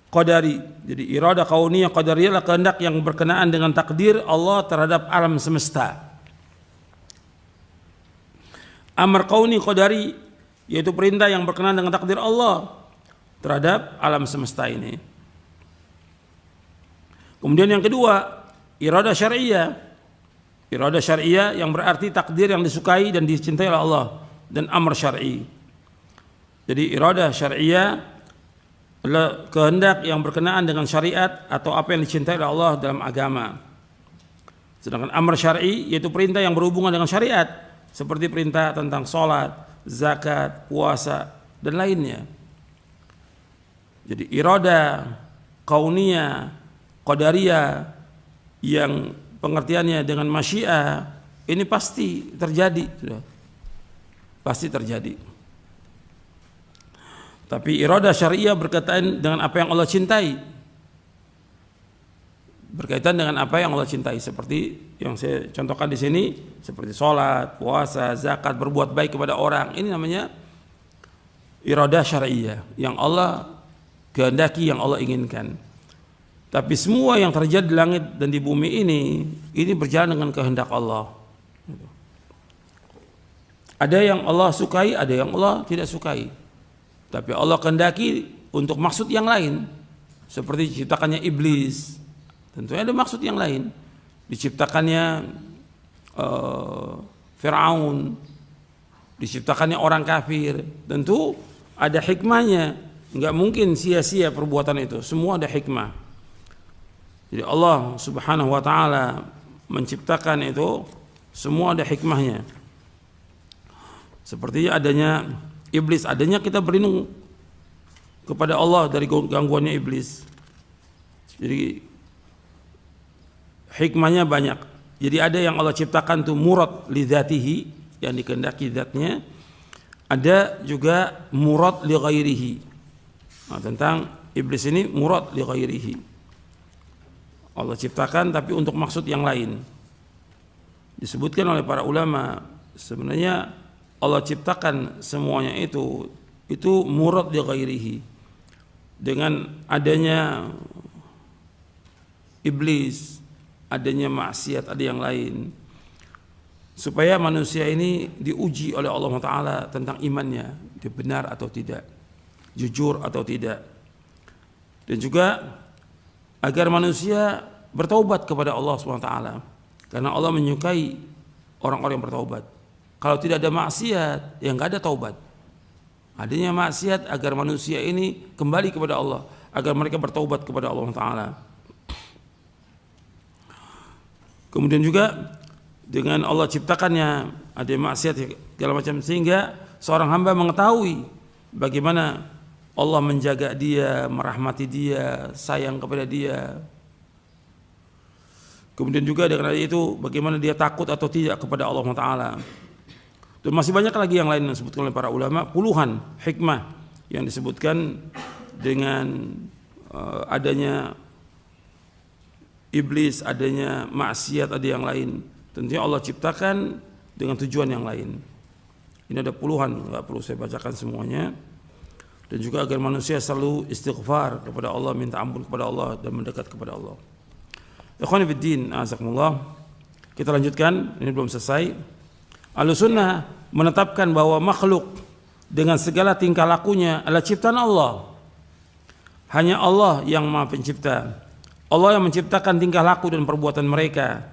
Qadari. Jadi iradah kauniyah Qadariyah adalah kehendak yang berkenaan dengan takdir Allah terhadap alam semesta. Amar kauni Qadari yaitu perintah yang berkenaan dengan takdir Allah terhadap alam semesta ini. Kemudian yang kedua, iradah syar'iyah. Iradah syar'iyah yang berarti takdir yang disukai dan dicintai oleh Allah, dan amr syar'i. Jadi iradah syar'iyah adalah kehendak yang berkenaan dengan syariat atau apa yang dicintai oleh Allah dalam agama. Sedangkan amr syar'i yaitu perintah yang berhubungan dengan syariat, seperti perintah tentang sholat, zakat, puasa, dan lainnya. Jadi iradah kauniyah Qadariyah yang pengertiannya dengan masyiah ini pasti terjadi, pasti terjadi. Tapi iradah syariah berkaitan dengan apa yang Allah cintai, berkaitan dengan apa yang Allah cintai, seperti yang saya contohkan di sini, seperti sholat, puasa, zakat, berbuat baik kepada orang. Ini namanya iradah syariah yang Allah kehendaki, yang Allah inginkan. Tapi semua yang terjadi di langit dan di bumi ini berjalan dengan kehendak Allah. Ada yang Allah sukai, ada yang Allah tidak sukai. Tapi Allah kehendaki untuk maksud yang lain. Seperti diciptakannya iblis, tentunya ada maksud yang lain. Diciptakannya Fir'aun, diciptakannya orang kafir, tentu ada hikmahnya. Enggak mungkin sia-sia perbuatan itu, semua ada hikmah. Jadi Allah Subhanahu wa taala menciptakan itu semua ada hikmahnya. Seperti adanya iblis, adanya kita berlindung kepada Allah dari gangguannya iblis. Jadi hikmahnya banyak. Jadi ada yang Allah ciptakan tuh murad li dzatihi, yang dikehendaki zatnya. Ada juga murad li ghairihi. Nah, tentang iblis ini murad li ghairihi. Allah ciptakan tapi untuk maksud yang lain. Disebutkan oleh para ulama, sebenarnya Allah ciptakan semuanya itu murad li ghairihi. Dengan adanya iblis, adanya maksiat, ada yang lain, supaya manusia ini diuji oleh Allah Taala tentang imannya, dia benar atau tidak, jujur atau tidak, dan juga agar manusia bertaubat kepada Allah SWT, karena Allah menyukai orang-orang yang bertaubat. Kalau tidak ada maksiat, ya nggak ada taubat. Adanya maksiat agar manusia ini kembali kepada Allah, agar mereka bertaubat kepada Allah Taala. Kemudian juga dengan Allah ciptakannya ada maksiat segala macam, sehingga seorang hamba mengetahui bagaimana Allah menjaga dia, merahmati dia, sayang kepada dia. Kemudian juga dengan itu bagaimana dia takut atau tidak kepada Allah Taala. Dan masih banyak lagi yang lain yang disebutkan oleh para ulama, puluhan hikmah yang disebutkan dengan adanya iblis, adanya maksiat, ada yang lain. Tentunya Allah ciptakan dengan tujuan yang lain. Ini ada puluhan, nggak perlu saya bacakan semuanya. Dan juga agar manusia selalu istighfar kepada Allah, minta ampun kepada Allah dan mendekat kepada Allah. Ikhwani fiddin, azakumullah. Kita lanjutkan, ini belum selesai. Ahlussunnah menetapkan bahwa makhluk dengan segala tingkah lakunya adalah ciptaan Allah. Hanya Allah yang Maha Pencipta. Allah yang menciptakan tingkah laku dan perbuatan mereka.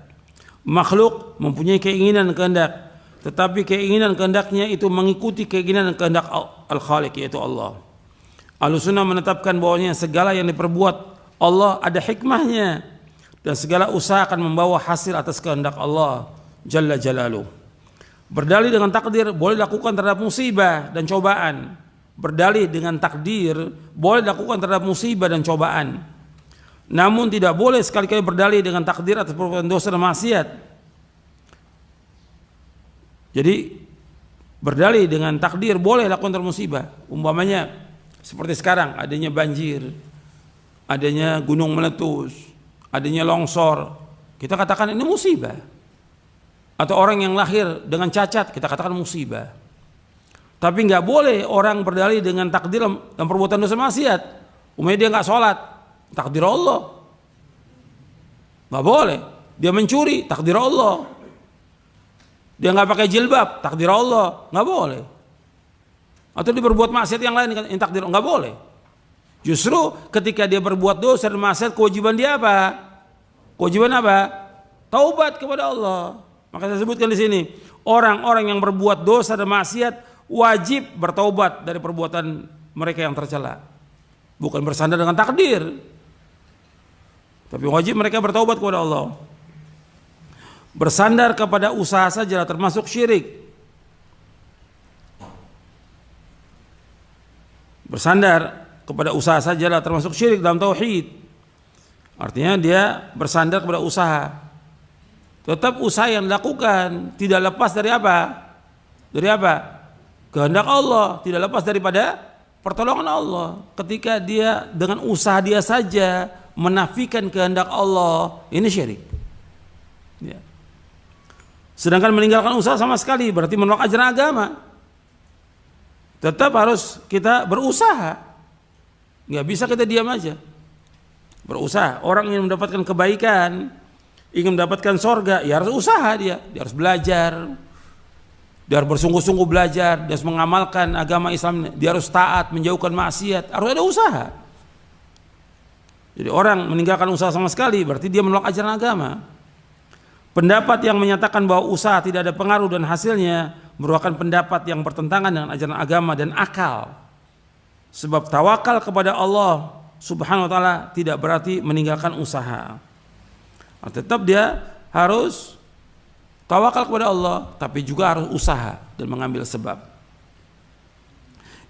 Makhluk mempunyai keinginan kehendak, tetapi keinginan kehendaknya itu mengikuti keinginan kehendak Al-Khaliq, yaitu Allah. Ahlussunnah menetapkan bahwasanya segala yang diperbuat Allah ada hikmahnya, dan segala usaha akan membawa hasil atas kehendak Allah Jalla Jalaluh. Berdalih dengan takdir boleh dilakukan terhadap musibah dan cobaan. Berdalih dengan takdir boleh dilakukan terhadap musibah dan cobaan. Namun tidak boleh sekali-kali berdalih dengan takdir atas perbuatan dosa dan maksiat. Jadi berdalih dengan takdir boleh lakukan terhadap musibah. Umpamanya seperti sekarang adanya banjir, adanya gunung meletus, adanya longsor. Kita katakan ini musibah. Atau orang yang lahir dengan cacat, kita katakan musibah. Tapi nggak boleh orang berdalih dengan takdir dan perbuatan dosa maksiat. Umpamanya dia nggak sholat, takdir Allah. Nggak boleh. Dia mencuri, takdir Allah. Dia nggak pakai jilbab, takdir Allah. Nggak boleh. Atau dia berbuat maksiat yang lain, yang takdir Allah. Nggak boleh. Justru ketika dia berbuat dosa dan maksiat, kewajiban dia apa? Kewajiban apa? Taubat kepada Allah. Maka saya sebutkan di sini, orang-orang yang berbuat dosa dan maksiat wajib bertaubat dari perbuatan mereka yang tercela. Bukan bersandar dengan takdir, tapi wajib mereka bertaubat kepada Allah. Bersandar kepada usaha saja termasuk syirik. Bersandar kepada usaha saja termasuk syirik dalam tauhid. Artinya dia bersandar kepada usaha. Tetap usaha yang dilakukan tidak lepas dari apa? Dari apa? Kehendak Allah, tidak lepas daripada pertolongan Allah. Ketika dia dengan usaha dia saja menafikan kehendak Allah, ini syirik. Ya. Sedangkan meninggalkan usaha sama sekali berarti menolak ajaran agama. Tetap harus kita berusaha. Nggak bisa kita diam aja. Berusaha. Orang yang mendapatkan kebaikan, ingin mendapatkan sorga, ya harus usaha dia harus belajar, dia harus bersungguh-sungguh belajar, dia harus mengamalkan agama Islam, dia harus taat, menjauhkan maksiat, harus ada usaha. Jadi orang meninggalkan usaha sama sekali berarti dia menolak ajaran agama. Pendapat yang menyatakan bahwa usaha tidak ada pengaruh dan hasilnya merupakan pendapat yang bertentangan dengan ajaran agama dan akal. Sebab tawakal kepada Allah Subhanahu wa taala tidak berarti meninggalkan usaha. Tetap dia harus tawakal kepada Allah, tapi juga harus usaha dan mengambil sebab.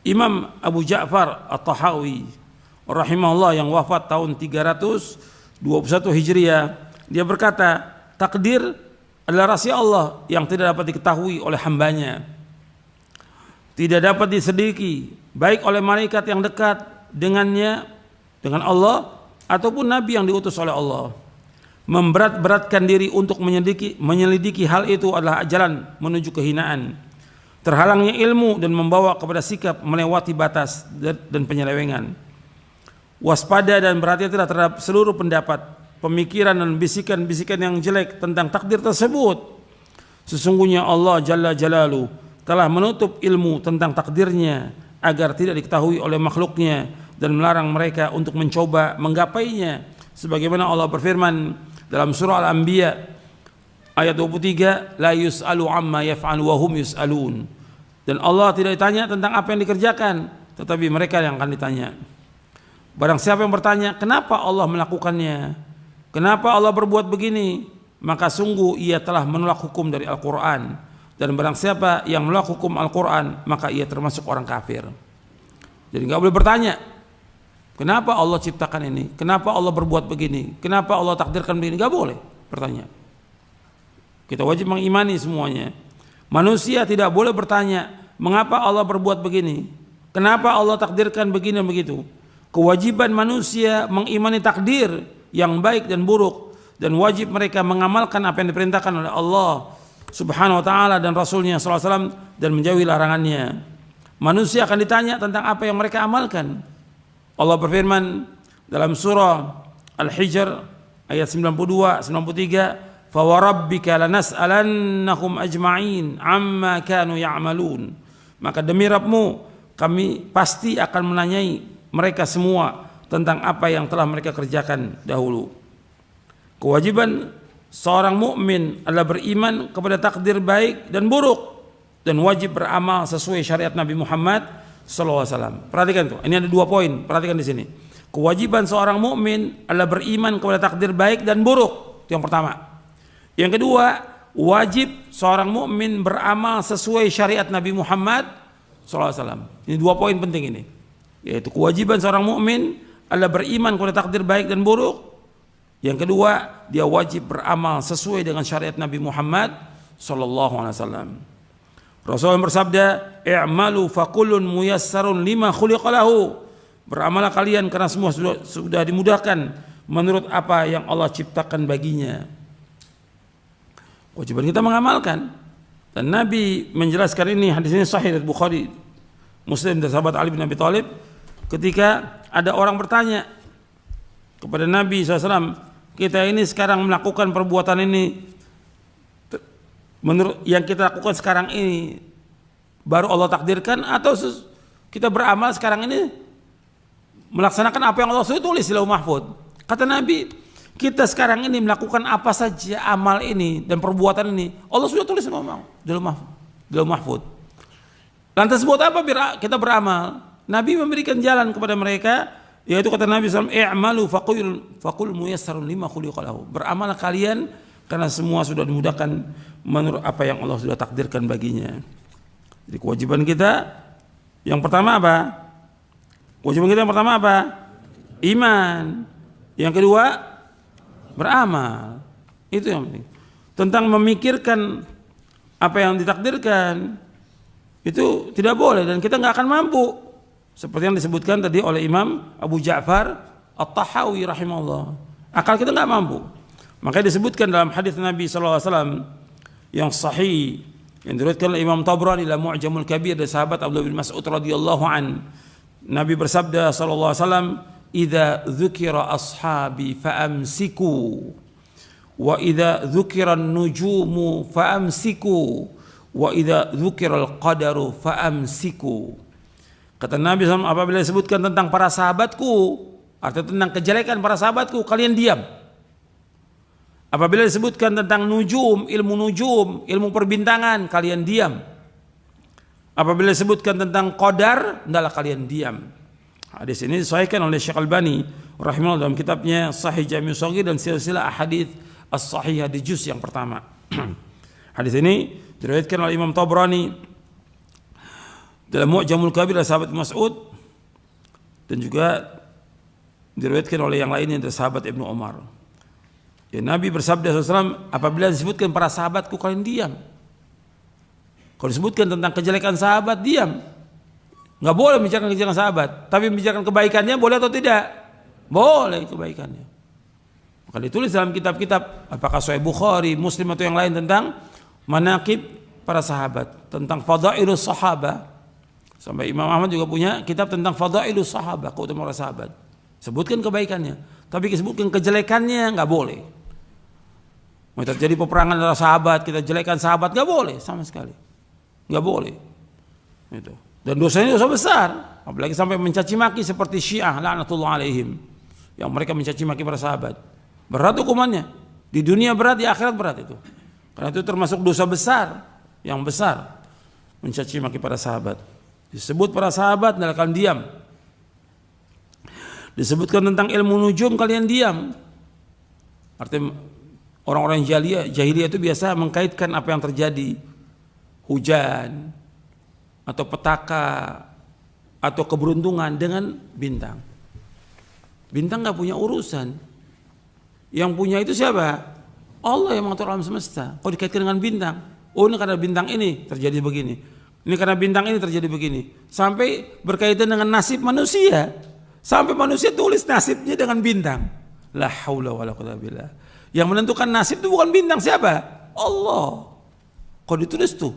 Imam Abu Ja'far At-Tahawi rahimahullah yang wafat tahun 321 Hijriah, dia berkata, takdir adalah rahasia Allah yang tidak dapat diketahui oleh hambanya. Tidak dapat diselidiki baik oleh malaikat yang dekat dengannya, dengan Allah, ataupun nabi yang diutus oleh Allah. Memberat-beratkan diri untuk menyelidiki hal itu adalah jalan menuju kehinaan, terhalangnya ilmu dan membawa kepada sikap melewati batas dan penyelewengan. Waspada dan berhati-hatilah terhadap seluruh pendapat, pemikiran dan bisikan-bisikan yang jelek tentang takdir tersebut. Sesungguhnya Allah Jalla Jalaluh telah menutup ilmu tentang takdirnya agar tidak diketahui oleh makhluknya dan melarang mereka untuk mencoba menggapainya, Sebagaimana Allah berfirman dalam surah Al-Anbiya ayat 23, la yus'alu amma yaf'alu wa hum yus'alun. Dan Allah tidak ditanya tentang apa yang dikerjakan, tetapi mereka yang akan ditanya. Barang siapa yang bertanya, kenapa Allah melakukannya? Kenapa Allah berbuat begini? Maka sungguh ia telah menolak hukum dari Al-Quran. Dan barang siapa yang menolak hukum Al-Quran, maka ia termasuk orang kafir. Jadi nggak boleh bertanya, kenapa Allah ciptakan ini? Kenapa Allah berbuat begini? Kenapa Allah takdirkan begini? Nggak boleh bertanya. Kita wajib mengimani semuanya. Manusia tidak boleh bertanya, mengapa Allah berbuat begini? Kenapa Allah takdirkan begini dan begitu? Kewajiban manusia mengimani takdir yang baik dan buruk, dan wajib mereka mengamalkan apa yang diperintahkan oleh Allah Subhanahu wa taala dan Rasulnya sallallahu alaihi wasallam dan menjauhi larangannya. Manusia akan ditanya tentang apa yang mereka amalkan. Allah berfirman dalam surah Al-Hijr ayat 92 93, "Fa warabbika lanas'alannahum ajma'in 'amma kanu ya'malun." Maka demi Rabbmu kami pasti akan menanyai mereka semua tentang apa yang telah mereka kerjakan dahulu. Kewajiban seorang mukmin adalah beriman kepada takdir baik dan buruk dan wajib beramal sesuai syariat Nabi Muhammad SAW. Perhatikan tuh, ini ada 2 poin. Perhatikan di sini. Kewajiban seorang mukmin adalah beriman kepada takdir baik dan buruk. Itu yang pertama. Yang kedua, wajib seorang mukmin beramal sesuai syariat Nabi Muhammad SAW. Ini 2 poin penting ini. Yaitu kewajiban seorang mukmin adalah beriman kepada takdir baik dan buruk. Yang kedua, dia wajib beramal sesuai dengan syariat Nabi Muhammad SAW. Rasulullah bersabda, "I'malu fakullun muyassarun lima khuliqa lahu." Beramallah kalian karena semua sudah dimudahkan menurut apa yang Allah ciptakan baginya. Kewajiban kita mengamalkan. Dan Nabi menjelaskan ini, hadis ini sahih dari Bukhari, Muslim dan sahabat Ali bin Abi Thalib, ketika ada orang bertanya kepada Nabi SAW, kita ini sekarang melakukan perbuatan ini, menurut yang kita lakukan sekarang ini baru Allah takdirkan, atau kita beramal sekarang ini melaksanakan apa yang Allah sudah tulis di Lauh Mahfuz? Kata Nabi, kita sekarang ini melakukan apa saja amal ini dan perbuatan ini Allah sudah tulis di Lauh Mahfuz. Lantas buat apa kita beramal? Nabi memberikan jalan kepada mereka, yaitu kata Nabi SAW, "I'malu faqul muyassarun lima khuliqa lahu." Beramal kalian karena semua sudah dimudahkan menurut apa yang Allah sudah takdirkan baginya. Jadi kewajiban kita yang pertama apa? Kewajiban kita yang pertama apa? Iman. Yang kedua, beramal. Itu yang penting. Tentang memikirkan apa yang ditakdirkan, itu tidak boleh dan kita nggak akan mampu. Seperti yang disebutkan tadi oleh Imam Abu Ja'far At-Tahawi rahimahullah. Akal kita nggak mampu. Makanya disebutkan dalam hadis Nabi SAW yang sahih yang diriwayatkan oleh Imam Tabrani dalam Mu'jamul Kabir dari sahabat Abdullah bin Mas'ud radhiyallahu an. Nabi bersabda sallallahu alaihi wasallam, "Idza dzukira ashabi fa'amsiku wa idza dzukira an-nujumu fa'amsiku wa idza dzukira al-qadaru fa'amsiku." Kata Nabi SAW, apabila disebutkan tentang para sahabatku, artinya tentang kejelekan para sahabatku, kalian diam. Apabila disebutkan tentang ilmu perbintangan, kalian diam. Apabila disebutkan tentang qadar, hendaklah kalian diam. Hadis ini disahihkan oleh Syekh Albani rahimahullah dalam kitabnya Sahih Jami' Shaghir dan silsilah ahadits as-sahihah di juz yang pertama. Hadis ini diriwayatkan oleh Imam Tabrani dalam Mu'jamul Kabir dari sahabat Mas'ud dan juga diriwayatkan oleh yang lainnya dari sahabat Ibnu Umar. Ya, Nabi bersabda SAW, apabila disebutkan para sahabatku, kalian diam. Kalau disebutkan tentang kejelekan sahabat, diam. Nggak boleh membicarakan kejelekan sahabat, tapi membicarakan kebaikannya boleh atau tidak? Boleh kebaikannya. Maka ditulis dalam kitab-kitab, apakah Sahih Bukhari, Muslim atau yang lain, tentang manaqib para sahabat, tentang fadailus sahabah. Sampai Imam Ahmad juga punya kitab tentang fadailus sahabah, keutamaan para sahabat. Sebutkan kebaikannya, tapi disebutkan kejelekannya nggak boleh. Mau terjadi peperangan antara sahabat, kita jelekkan sahabat, nggak boleh sama sekali, nggak boleh. Itu. Dan dosanya dosa besar, apalagi sampai mencaci maki seperti Syiah laknatullah alaihim. yang mereka mencaci maki para sahabat. Berat hukumannya. Di dunia berat, di akhirat berat itu. Karena itu termasuk dosa besar, yang besar, mencaci maki para sahabat. Disebut para sahabat adalah kalian diam. Disebutkan tentang ilmu nujum kalian diam. Artinya orang-orang jahiliyah itu biasa mengkaitkan apa yang terjadi, hujan atau petaka atau keberuntungan dengan bintang. Bintang nggak punya urusan. Yang punya itu siapa? Allah yang mengatur alam semesta. Kalau dikaitkan dengan bintang, oh ini karena bintang ini terjadi begini. Ini karena bintang ini terjadi begini. Sampai berkaitan dengan nasib manusia. Sampai manusia tulis nasibnya dengan bintang. La haula wala quwwata billah. Yang menentukan nasib itu bukan bintang, siapa? Allah. Kalau ditulis tuh,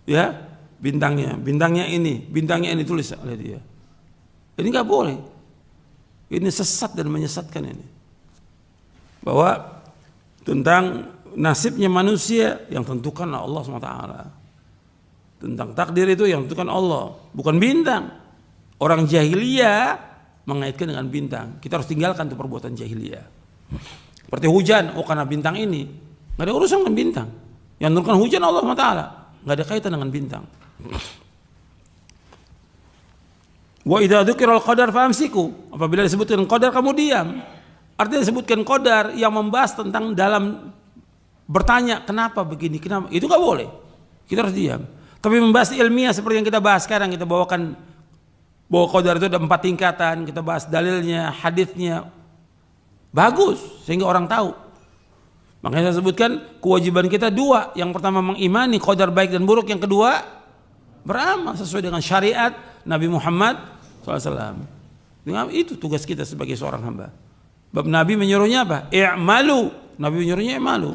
ya bintangnya ini tulis oleh dia. Ini nggak boleh. Ini sesat dan menyesatkan ini. Bahwa tentang nasibnya manusia yang tentukan Allah SWT. Tentang takdir itu yang tentukan Allah, bukan bintang. Orang jahiliyah mengaitkan dengan bintang. Kita harus tinggalkan tuh perbuatan jahiliyah. Seperti hujan, oh karena bintang ini. Nggak ada urusan dengan bintang. Yang menurunkan hujan Allah SWT. Nggak ada kaitan dengan bintang. Wa idza dzukira al-qadar famsiku. Apabila disebutkan qadar kamu diam. Artinya disebutkan qadar yang membahas tentang dalam bertanya kenapa begini, kenapa. Itu nggak boleh. Kita harus diam. Tapi membahas ilmiah seperti yang kita bahas sekarang, kita bawakan bahwa qadar itu ada 4 tingkatan, kita bahas dalilnya, hadisnya. Bagus sehingga orang tahu. Makanya saya sebutkan kewajiban kita 2. Yang pertama mengimani qadar baik dan buruk, yang kedua beramal sesuai dengan syariat Nabi Muhammad SAW. Dengan itu tugas kita sebagai seorang hamba. Bab Nabi menyuruhnya apa? I'malu. Nabi menyuruhnya i'malu.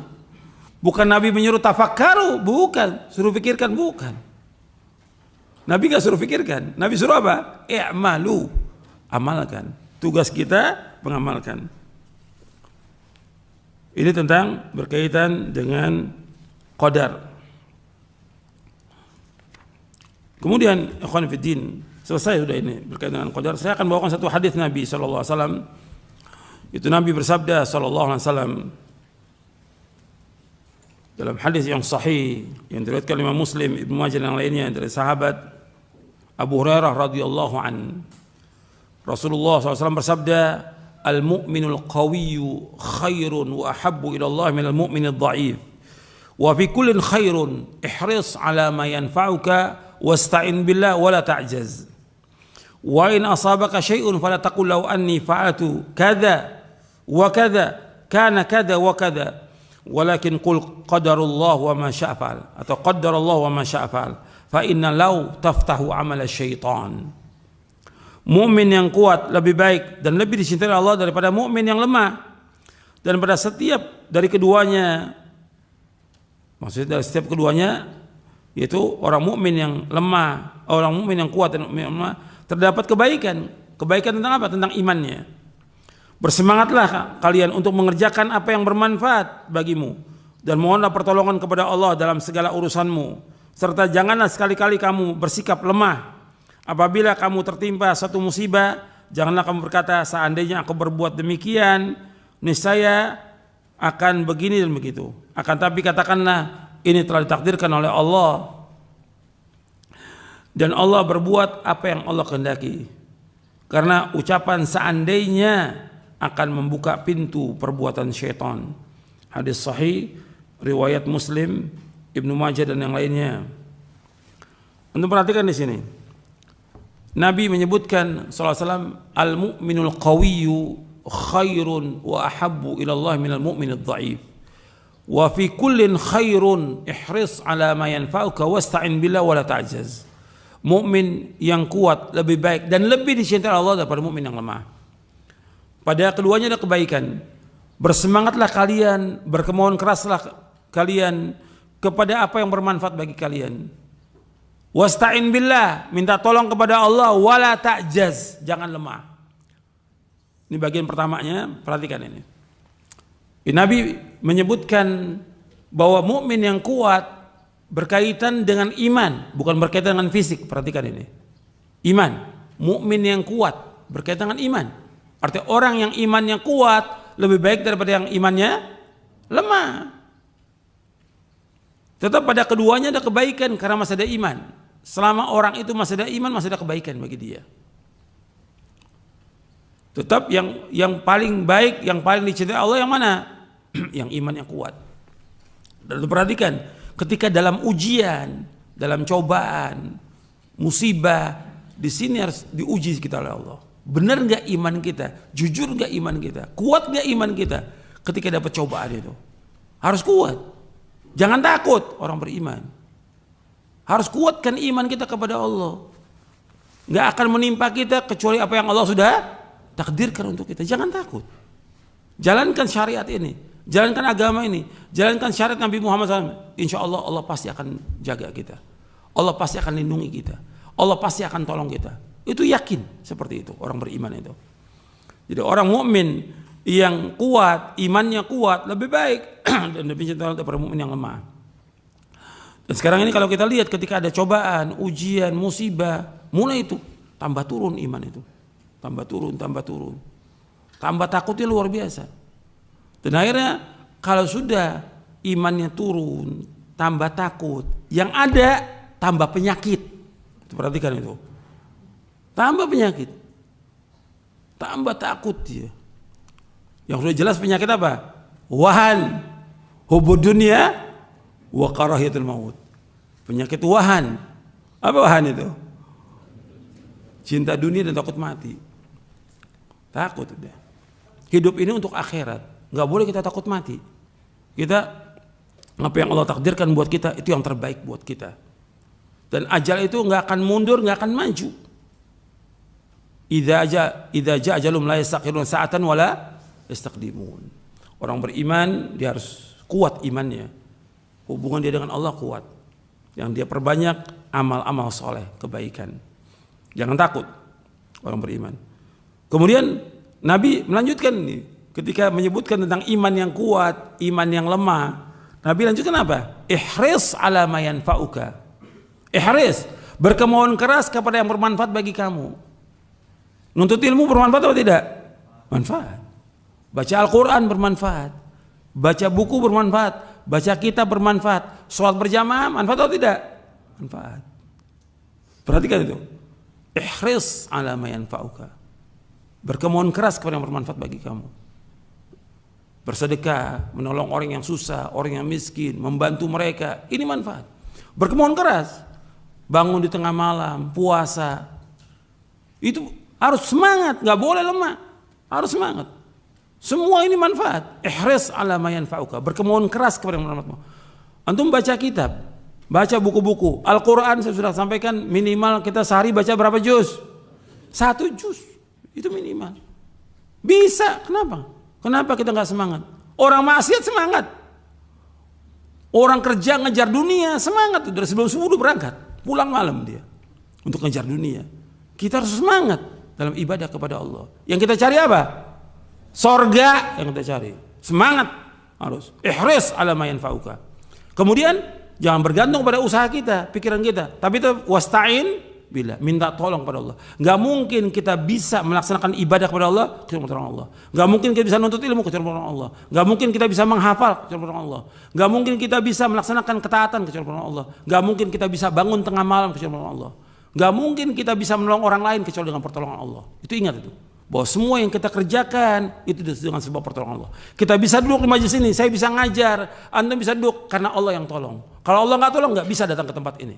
Bukan Nabi menyuruh tafakkaru, bukan. Suruh pikirkan, bukan. Nabi gak suruh pikirkan. Nabi suruh apa? I'malu. Amalkan. Tugas kita mengamalkan. Ini tentang berkaitan dengan qadar. Kemudian ikhwan fiddin, selesai sudah ini berkaitan dengan qadar. Saya akan bawakan satu hadis Nabi sallallahu alaihi wasallam. Itu Nabi bersabda sallallahu alaihi wasallam dalam hadis yang sahih yang diriwayatkan Imam Muslim, Ibnu Majah dan yang lainnya dari sahabat Abu Hurairah radhiyallahu an. Rasulullah SAW bersabda, "Al-mu'minul qawiyyu khairun wa ahabbu ila Allah minal mu'minid dha'if. Wa fi kullin khairun ihris ala ma yanfa'uka wasta'in billah wa la ta'jaz. Wa in asabaka syai'un fala taqul law anni fa'altu kadza wa kadza kana kadza wa kadza. Walakin qul qadarullah wa ma syaa fa'al." Atau qadarullah wa ma syaa fa'al. Fa inna law taftahu amal syaitan. Mukmin yang kuat lebih baik dan lebih dicintai Allah daripada mukmin yang lemah. Dan pada setiap dari keduanya, maksudnya dari setiap keduanya, yaitu orang mukmin yang lemah, orang mukmin yang kuat dan mukmin yang lemah, terdapat kebaikan. Kebaikan tentang apa? Tentang imannya. Bersemangatlah kalian untuk mengerjakan apa yang bermanfaat bagimu dan mohonlah pertolongan kepada Allah dalam segala urusanmu, serta janganlah sekali-kali kamu bersikap lemah. Apabila kamu tertimpa satu musibah, janganlah kamu berkata seandainya aku berbuat demikian, niscaya akan begini dan begitu. Akan tapi katakanlah ini telah ditakdirkan oleh Allah dan Allah berbuat apa yang Allah kehendaki. Karena ucapan seandainya akan membuka pintu perbuatan syaitan. Hadis sahih riwayat Muslim, Ibnu Majah dan yang lainnya. Untuk perhatikan di sini. Nabi menyebutkan sallallahu alaihi wasallam, al-mu'minul qawiyyu khairun wa ahabbu ila Allah minal mu'minid dha'if. Wa fi kullin khairun ihris ala ma yanfa'uka wasta'in billah wa la ta'jaz. Mukmin yang kuat lebih baik dan lebih dicintai Allah daripada mukmin yang lemah. Pada keduanya ada kebaikan. Bersemangatlah kalian, berkemauan keraslah kalian kepada apa yang bermanfaat bagi kalian. Wasta'in billah, minta tolong kepada Allah, wala ta'jaz, jangan lemah. Ini bagian pertamanya, perhatikan ini. Nabi menyebutkan bahwa mukmin yang kuat berkaitan dengan iman, bukan berkaitan dengan fisik. Perhatikan ini. Iman, mukmin yang kuat berkaitan dengan iman. Artinya orang yang imannya kuat lebih baik daripada yang imannya lemah. Tetap pada keduanya ada kebaikan karena masih ada iman. Selama orang itu masih ada iman, masih ada kebaikan bagi dia. Tetap yang paling baik, yang paling dicintai Allah yang mana? Yang imannya kuat. Dan perhatikan, ketika dalam ujian, dalam cobaan, musibah, di sini harus diuji kita oleh Allah. Benar nggak iman kita? Jujur nggak iman kita? Kuat nggak iman kita? Ketika dapat cobaan itu, harus kuat. Jangan takut orang beriman. Harus kuatkan iman kita kepada Allah. Nggak akan menimpa kita kecuali apa yang Allah sudah takdirkan untuk kita. Jangan takut. Jalankan syariat ini, jalankan agama ini, jalankan syariat Nabi Muhammad SAW. Insya Allah Allah pasti akan jaga kita. Allah pasti akan lindungi kita. Allah pasti akan tolong kita. Itu yakin seperti itu orang beriman itu. Jadi orang mukmin yang kuat, imannya kuat lebih baik dan lebih cinta daripada mukmin yang lemah. Dan sekarang ini kalau kita lihat ketika ada cobaan, ujian, musibah, mulai itu tambah turun iman itu. Tambah turun. Tambah takutnya luar biasa. Dan akhirnya kalau sudah imannya turun, tambah takut, yang ada tambah penyakit. Perhatikan itu. Tambah penyakit. Tambah takut dia. Yang sudah jelas penyakit apa? Wahan, hubud dunia, wa karahiyatul maut. Penyakit wahan. Apa wahan itu? Cinta dunia dan takut mati. Takut udah. Hidup ini untuk akhirat. Nggak boleh kita takut mati. Kita apa yang Allah takdirkan buat kita itu yang terbaik buat kita. Dan ajal itu nggak akan mundur, nggak akan maju. Idza jaa ajalum la yastakhirun sa'atan wala yastaqdimun. Orang beriman dia harus kuat imannya. Hubungan dia dengan Allah kuat. Yang dia perbanyak amal-amal soleh, kebaikan. Jangan takut orang beriman. Kemudian Nabi melanjutkan ini ketika menyebutkan tentang iman yang kuat, iman yang lemah. Nabi lanjutkan apa? Ihris ala ma yanfa'uka. Ihris, berkemauan keras kepada yang bermanfaat bagi kamu. Nuntut ilmu bermanfaat atau tidak? Manfaat. Baca Al-Quran bermanfaat. Baca buku bermanfaat. Baca kitab bermanfaat. Sholat berjamaah manfaat atau tidak? Manfaat. Perhatikan itu. Ihris ala ma yanfa'uka. Berkemauan keras kepada yang bermanfaat bagi kamu. Bersedekah, menolong orang yang susah, orang yang miskin, membantu mereka. Ini manfaat. Berkemauan keras. Bangun di tengah malam, puasa. Itu harus semangat, nggak boleh lemah. Harus semangat. Semua ini manfaat. Ihris ala ma yanfa'uka. Berkemauan keras kepada yang bermanfaat. Antum baca kitab, baca buku-buku. Al-Quran saya sudah sampaikan minimal kita sehari baca berapa juz? 1 juz. Itu minimal. Bisa, kenapa? Kenapa kita nggak semangat? Orang maksiat semangat. Orang kerja ngejar dunia semangat. Dari sebelum subuh berangkat, pulang malam dia untuk ngejar dunia. Kita harus semangat dalam ibadah kepada Allah. Yang kita cari apa? Sorga yang kita cari. Semangat harus. Ihris ala ma yanfa'uka. Kemudian jangan bergantung pada usaha kita, pikiran kita. Tapi itu wasta'in billah, minta tolong pada Allah. Gak mungkin kita bisa melaksanakan ibadah kepada Allah kecuali pertolongan Allah. Gak mungkin kita bisa nuntut ilmu kecuali pertolongan Allah. Gak mungkin kita bisa menghafal kecuali pertolongan Allah. Gak mungkin kita bisa melaksanakan ketaatan kecuali pertolongan Allah. Gak mungkin kita bisa bangun tengah malam kecuali pertolongan Allah. Gak mungkin kita bisa menolong orang lain kecuali dengan pertolongan Allah. Itu ingat itu. Bahwa semua yang kita kerjakan itu dengan sebab pertolongan Allah. Kita bisa duduk di majelis ini, saya bisa ngajar, Anda bisa duduk karena Allah yang tolong. Kalau Allah nggak tolong nggak bisa datang ke tempat ini.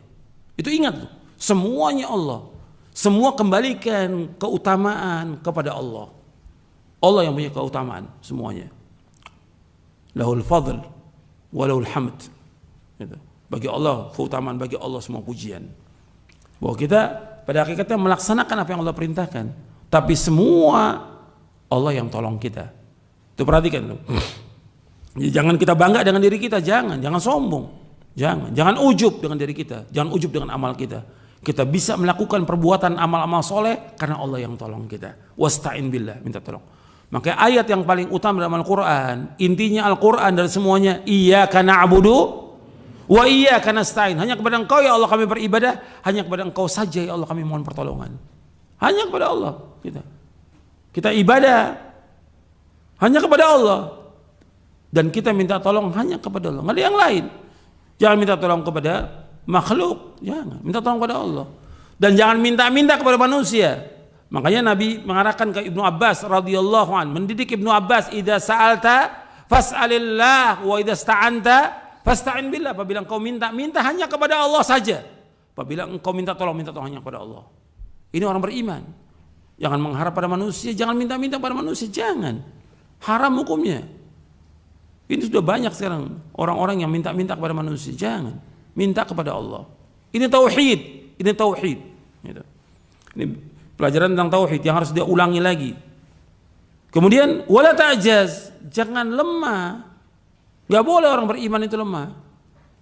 Itu ingat tuh. Semuanya Allah. Semua kembalikan keutamaan kepada Allah. Allah yang punya keutamaan semuanya. Lahul fadl wa lahul hamd. Gitu. Bagi Allah keutamaan, bagi Allah semua pujian. Bahwa kita pada hakikatnya melaksanakan apa yang Allah perintahkan. Tapi semua Allah yang tolong kita. Itu perhatikan tuh. Jangan kita bangga dengan diri kita, jangan sombong. Jangan ujub dengan diri kita, jangan ujub dengan amal kita. Kita bisa melakukan perbuatan amal-amal soleh karena Allah yang tolong kita. Wasta'in billah, minta tolong. Maka ayat yang paling utama dalam Al-Quran, intinya Al-Quran dari semuanya, iyyaka na'budu wa iyyaka nasta'in. Hanya kepada Engkau ya Allah kami beribadah, hanya kepada Engkau saja ya Allah kami mohon pertolongan. Hanya kepada Allah kita Kita ibadah hanya kepada Allah. Dan kita minta tolong hanya kepada Allah, nggak ada yang lain. Jangan minta tolong kepada makhluk, jangan. Minta tolong kepada Allah. Dan jangan minta-minta kepada manusia. Makanya Nabi mengarahkan ke Ibnu Abbas radhiyallahu an, mendidik Ibnu Abbas, idza sa'alta fas'alillah wa idza sta'anta fasta'in billah. Apabila engkau minta hanya kepada Allah saja. Apabila engkau minta tolong hanya kepada Allah. Ini orang beriman. Jangan mengharap pada manusia, jangan minta-minta pada manusia, jangan. Haram hukumnya. Ini sudah banyak sekarang orang-orang yang minta-minta kepada manusia. Jangan, minta kepada Allah. Ini tauhid, ini tauhid. Ini pelajaran tentang tauhid yang harus dia ulangi lagi. Kemudian wala ta'jaz, jangan lemah. Gak boleh orang beriman itu lemah.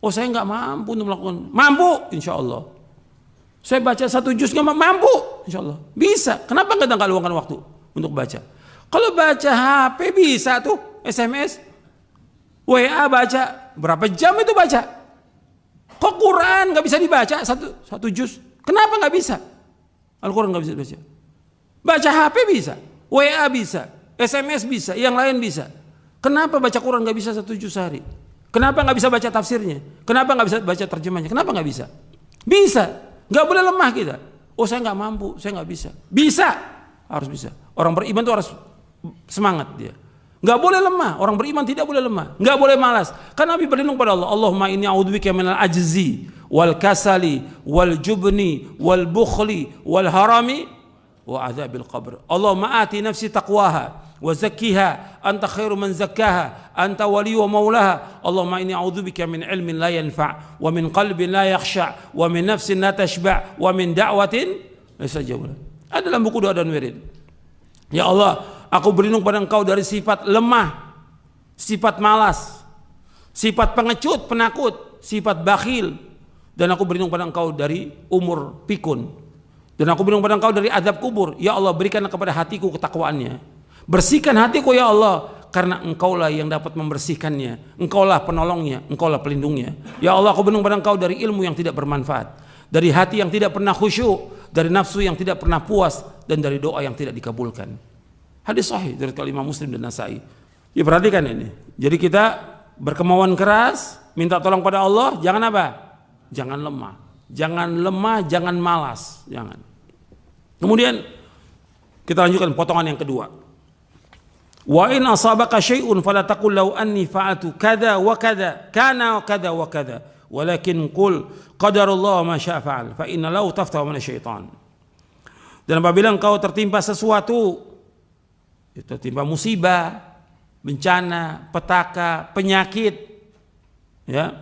Oh, saya nggak mampu untuk melakukan. Mampu, insya Allah. Saya baca 1 juz nggak mampu, insya Allah. Bisa. Kenapa nggak luangkan waktu untuk baca? Kalau baca HP bisa tuh, SMS, WA baca, berapa jam itu baca? Kok Quran nggak bisa dibaca satu juz? Kenapa nggak bisa? Al-Quran nggak bisa dibaca. Baca HP bisa, WA bisa, SMS bisa, yang lain bisa. Kenapa baca Quran nggak bisa 1 juz sehari? Kenapa nggak bisa baca tafsirnya? Kenapa nggak bisa baca terjemahnya? Kenapa nggak bisa? Bisa, nggak boleh lemah kita. Oh, saya nggak mampu, saya nggak bisa. Bisa, harus bisa. Orang beriman tuh harus semangat dia. Nggak boleh lemah, orang beriman tidak boleh lemah, nggak boleh malas. Karena Nabi berlindung pada Allah. Allahumma inni a'udzubika minal ajzi wal kasali wal jubni wal bukhli wal harami wa adzabil qabr. Allahumma ati nafsi taqwaha wa zakkiha anta khairu man zakkaha anta wali wa maulaha. Allahumma inni a'udzubika min ilmin la yanfa' wa min qalbin la yakhsha' wa min nafsin la tashba' wa min da'watin laysa jawla. Ada dalam buku doa dan wirid. Ya Allah, aku berlindung pada Engkau dari sifat lemah, sifat malas, sifat pengecut, penakut, sifat bakhil. Dan aku berlindung pada Engkau dari umur pikun. Dan aku berlindung pada Engkau dari azab kubur. Ya Allah, berikanlah kepada hatiku ketakwaannya. Bersihkan hatiku ya Allah, karena Engkaulah yang dapat membersihkannya. Engkaulah penolongnya, Engkaulah pelindungnya. Ya Allah, aku berlindung pada Engkau dari ilmu yang tidak bermanfaat, dari hati yang tidak pernah khusyuk, dari nafsu yang tidak pernah puas, dan dari doa yang tidak dikabulkan. Hadis sahih dari Imam Muslim dan Nasai. Ya, perhatikan ini. Jadi kita berkemauan keras, minta tolong pada Allah, jangan apa? Jangan lemah. Jangan lemah, jangan malas, jangan. Kemudian kita lanjutkan potongan yang kedua. Wa in asabaka syai'un fala taqul law anni fa'altu kadza wa kadza kana kadza wa kadza walakin qul qadarullah ma syaa fa'al fa inna law taftahu min syaitan. Dan apabila engkau tertimpa sesuatu, tertimpa musibah, bencana, petaka, penyakit, ya,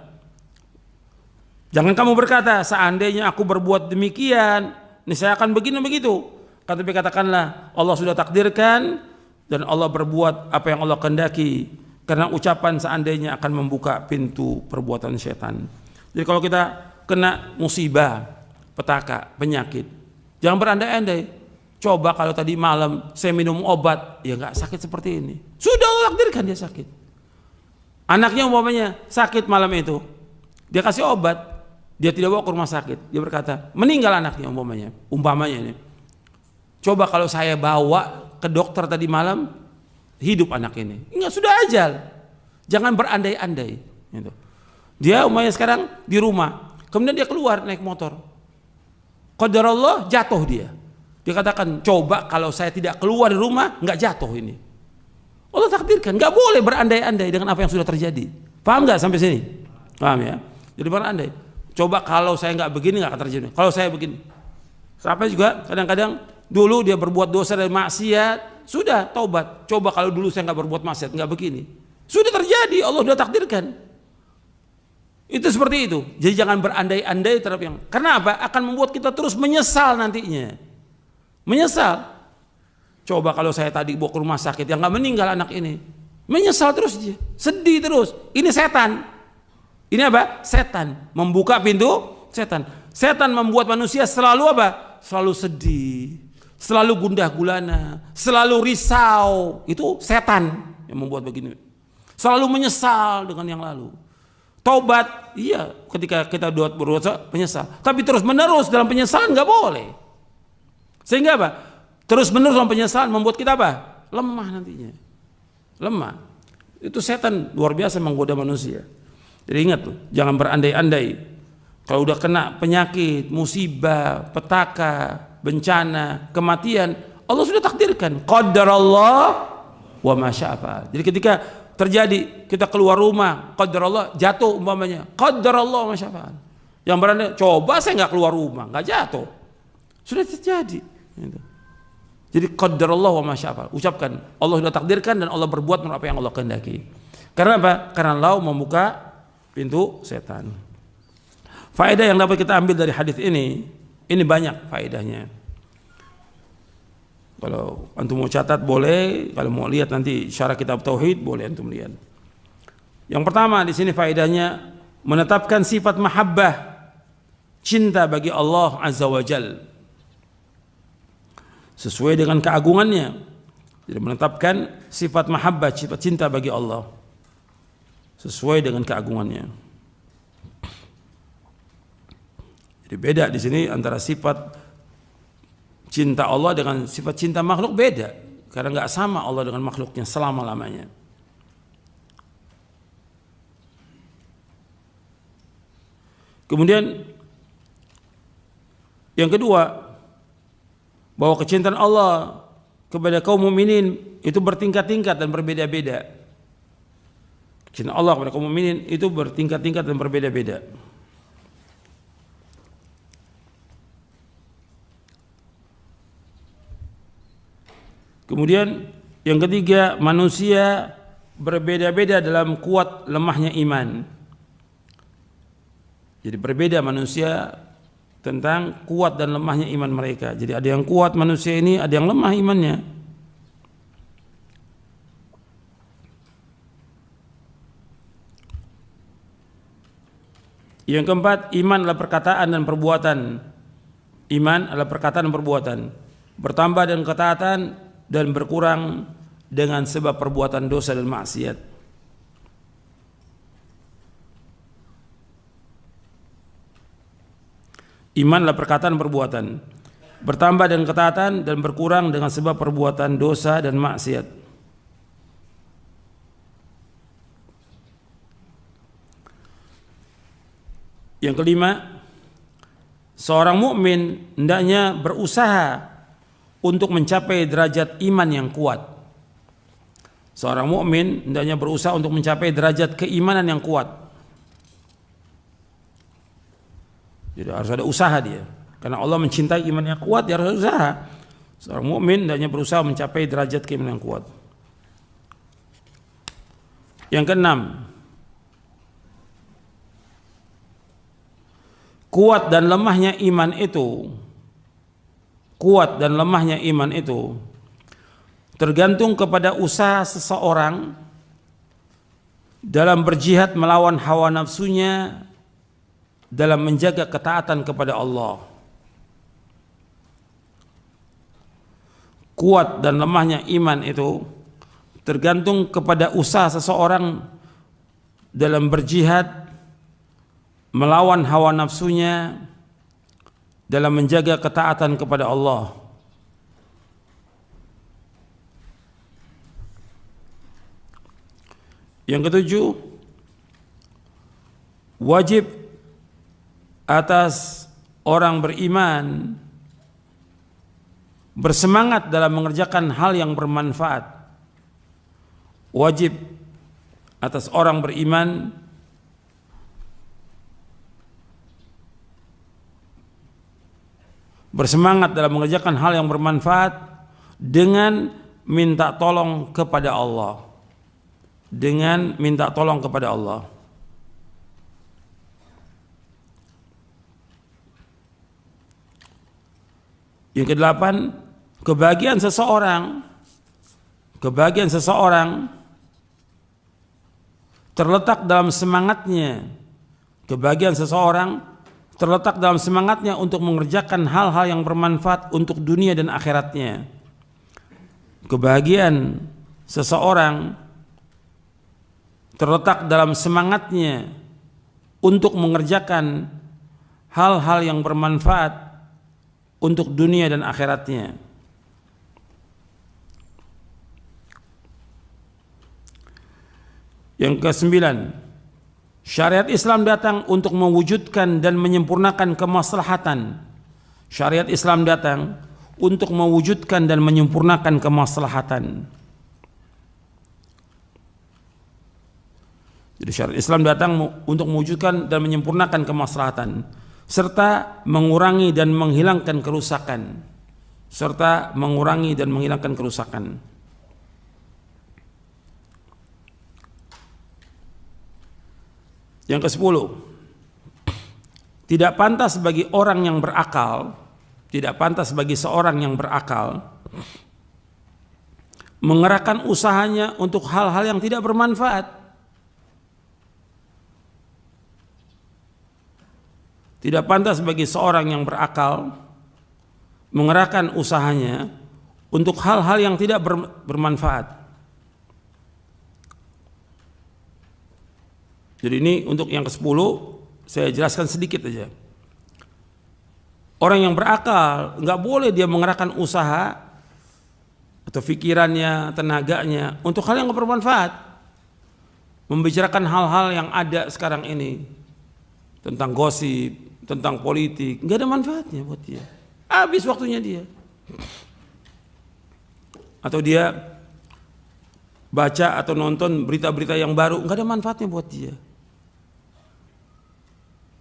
jangan kamu berkata seandainya aku berbuat demikian, niscaya akan begini begitu. Tapi katakanlah Allah sudah takdirkan dan Allah berbuat apa yang Allah kehendaki, karena ucapan seandainya akan membuka pintu perbuatan setan. Jadi kalau kita kena musibah, petaka, penyakit, jangan berandai-andai. Coba kalau tadi malam saya minum obat, ya nggak sakit seperti ini. Sudah Allah takdirkan dia sakit. Anaknya umpamanya sakit malam itu, dia kasih obat, dia tidak bawa ke rumah sakit. Dia berkata, meninggal anaknya umpamanya ini. Coba kalau saya bawa ke dokter tadi malam, hidup anak ini. Enggak, sudah ajal. Jangan berandai-andai. Gitu. Dia umpamanya sekarang di rumah, kemudian dia keluar naik motor. Qadarullah, jatuh dia. Dia katakan, coba kalau saya tidak keluar dari rumah, nggak jatuh ini. Allah takdirkan, nggak boleh berandai-andai dengan apa yang sudah terjadi. Paham nggak sampai sini? Paham ya? Jadi berandai. Coba kalau saya nggak begini, nggak akan terjadi. Kalau saya begini, sampai juga kadang-kadang dulu dia berbuat dosa dan maksiat, sudah taubat. Coba kalau dulu saya nggak berbuat maksiat, nggak begini. Sudah terjadi, Allah sudah takdirkan. Itu seperti itu. Jadi jangan berandai-andai terhadap yang. Karena apa? Akan membuat kita terus menyesal nantinya. Menyesal. Coba kalau saya tadi bawa ke rumah sakit yang nggak meninggal anak ini, menyesal terus dia, sedih terus. Ini setan. Ini apa? Setan membuka pintu setan. Setan membuat manusia selalu apa? Selalu sedih, selalu gundah gulana, selalu risau. Itu setan yang membuat begini. Selalu menyesal dengan yang lalu. Taubat, iya, ketika kita berdosa menyesal. Tapi terus menerus dalam penyesalan nggak boleh. Sehingga apa? terus menerus penyesalan membuat kita apa? Lemah nantinya. Lemah. Itu setan luar biasa menggoda manusia. Jadi ingat tuh, jangan berandai-andai. Kalau udah kena penyakit, musibah, petaka, bencana, kematian, Allah sudah takdirkan. Qadarallah wa ma syaa fa'al. Jadi ketika terjadi kita keluar rumah, qadarallah, jatuh umpamanya, qadarallah wa ma syaa fa'al. Yang berandai, coba saya nggak keluar rumah, nggak jatuh. Sudah terjadi. Gitu. Jadi qadarallah wa ma syaa fa'al. Ucapkan, Allah sudah takdirkan dan Allah berbuat menurut apa yang Allah kehendaki. Karena apa? Karena Allah membuka pintu setan. Faedah yang dapat kita ambil dari hadis ini banyak faedahnya. Kalau antum mau catat boleh, kalau mau lihat nanti syarah kitab tauhid boleh antum lihat. Yang pertama di sini faedahnya menetapkan sifat mahabbah, cinta bagi Allah Azza wa Jal sesuai dengan keagungannya. Jadi menetapkan sifat mahabbah, sifat cinta bagi Allah sesuai dengan keagungannya. Jadi beda di sini antara sifat cinta Allah dengan sifat cinta makhluk beda, karena nggak sama Allah dengan makhluknya selama-lamanya. Kemudian yang kedua, bahwa kecintaan Allah kepada kaum mukminin itu bertingkat-tingkat dan berbeda-beda. Kecintaan Allah kepada kaum mukminin itu bertingkat-tingkat dan berbeda-beda. Kemudian yang ketiga, manusia berbeda-beda dalam kuat lemahnya iman. Jadi berbeda manusia tentang kuat dan lemahnya iman mereka. Jadi ada yang kuat manusia ini, ada yang lemah imannya. Yang keempat, iman adalah perkataan dan perbuatan. Iman adalah perkataan dan perbuatan. Bertambah dengan ketaatan dan berkurang dengan sebab perbuatan dosa dan maksiat. Iman adalah perkataan dan perbuatan. Bertambah dengan ketaatan dan berkurang dengan sebab perbuatan dosa dan maksiat. Yang kelima, seorang mukmin hendaknya berusaha untuk mencapai derajat iman yang kuat. Seorang mukmin hendaknya berusaha untuk mencapai derajat keimanan yang kuat. Jadi harus ada usaha dia. Karena Allah mencintai iman yang kuat, dia harus usaha. Seorang mukmin hendaknya berusaha mencapai derajat keimanan yang kuat. Yang keenam, kuat dan lemahnya iman itu tergantung kepada usaha seseorang dalam berjihad melawan hawa nafsunya dalam menjaga ketaatan kepada Allah. Kuat dan lemahnya iman itu tergantung kepada usaha seseorang dalam berjihad melawan hawa nafsunya dalam menjaga ketaatan kepada Allah. Yang ketujuh, wajib atas orang beriman bersemangat dalam mengerjakan hal yang bermanfaat. Wajib atas orang beriman bersemangat dalam mengerjakan hal yang bermanfaat dengan minta tolong kepada Allah. Dengan minta tolong kepada Allah. Yang kedelapan, kebahagiaan seseorang terletak dalam semangatnya. Kebahagiaan seseorang terletak dalam semangatnya untuk mengerjakan hal-hal yang bermanfaat untuk dunia dan akhiratnya. Kebahagiaan seseorang terletak dalam semangatnya untuk mengerjakan hal-hal yang bermanfaat untuk dunia dan akhiratnya. Yang kesembilan, syariat Islam datang untuk mewujudkan dan menyempurnakan kemaslahatan. Syariat Islam datang untuk mewujudkan dan menyempurnakan kemaslahatan. Jadi syariat Islam datang untuk mewujudkan dan menyempurnakan kemaslahatan, serta mengurangi dan menghilangkan kerusakan. Serta mengurangi dan menghilangkan kerusakan. Yang ke-10, tidak pantas bagi orang yang berakal, tidak pantas bagi seorang yang berakal mengerahkan usahanya untuk hal-hal yang tidak bermanfaat. Tidak pantas bagi seorang yang berakal mengerahkan usahanya untuk hal-hal yang tidak bermanfaat. Jadi ini untuk yang ke-10 saya jelaskan sedikit aja. Orang yang berakal nggak boleh dia mengerahkan usaha atau pikirannya, tenaganya untuk hal yang nggak bermanfaat. Membicarakan hal-hal yang ada sekarang ini tentang gosip, tentang politik, nggak ada manfaatnya buat dia. Habis waktunya dia. Atau dia baca atau nonton berita-berita yang baru, nggak ada manfaatnya buat dia.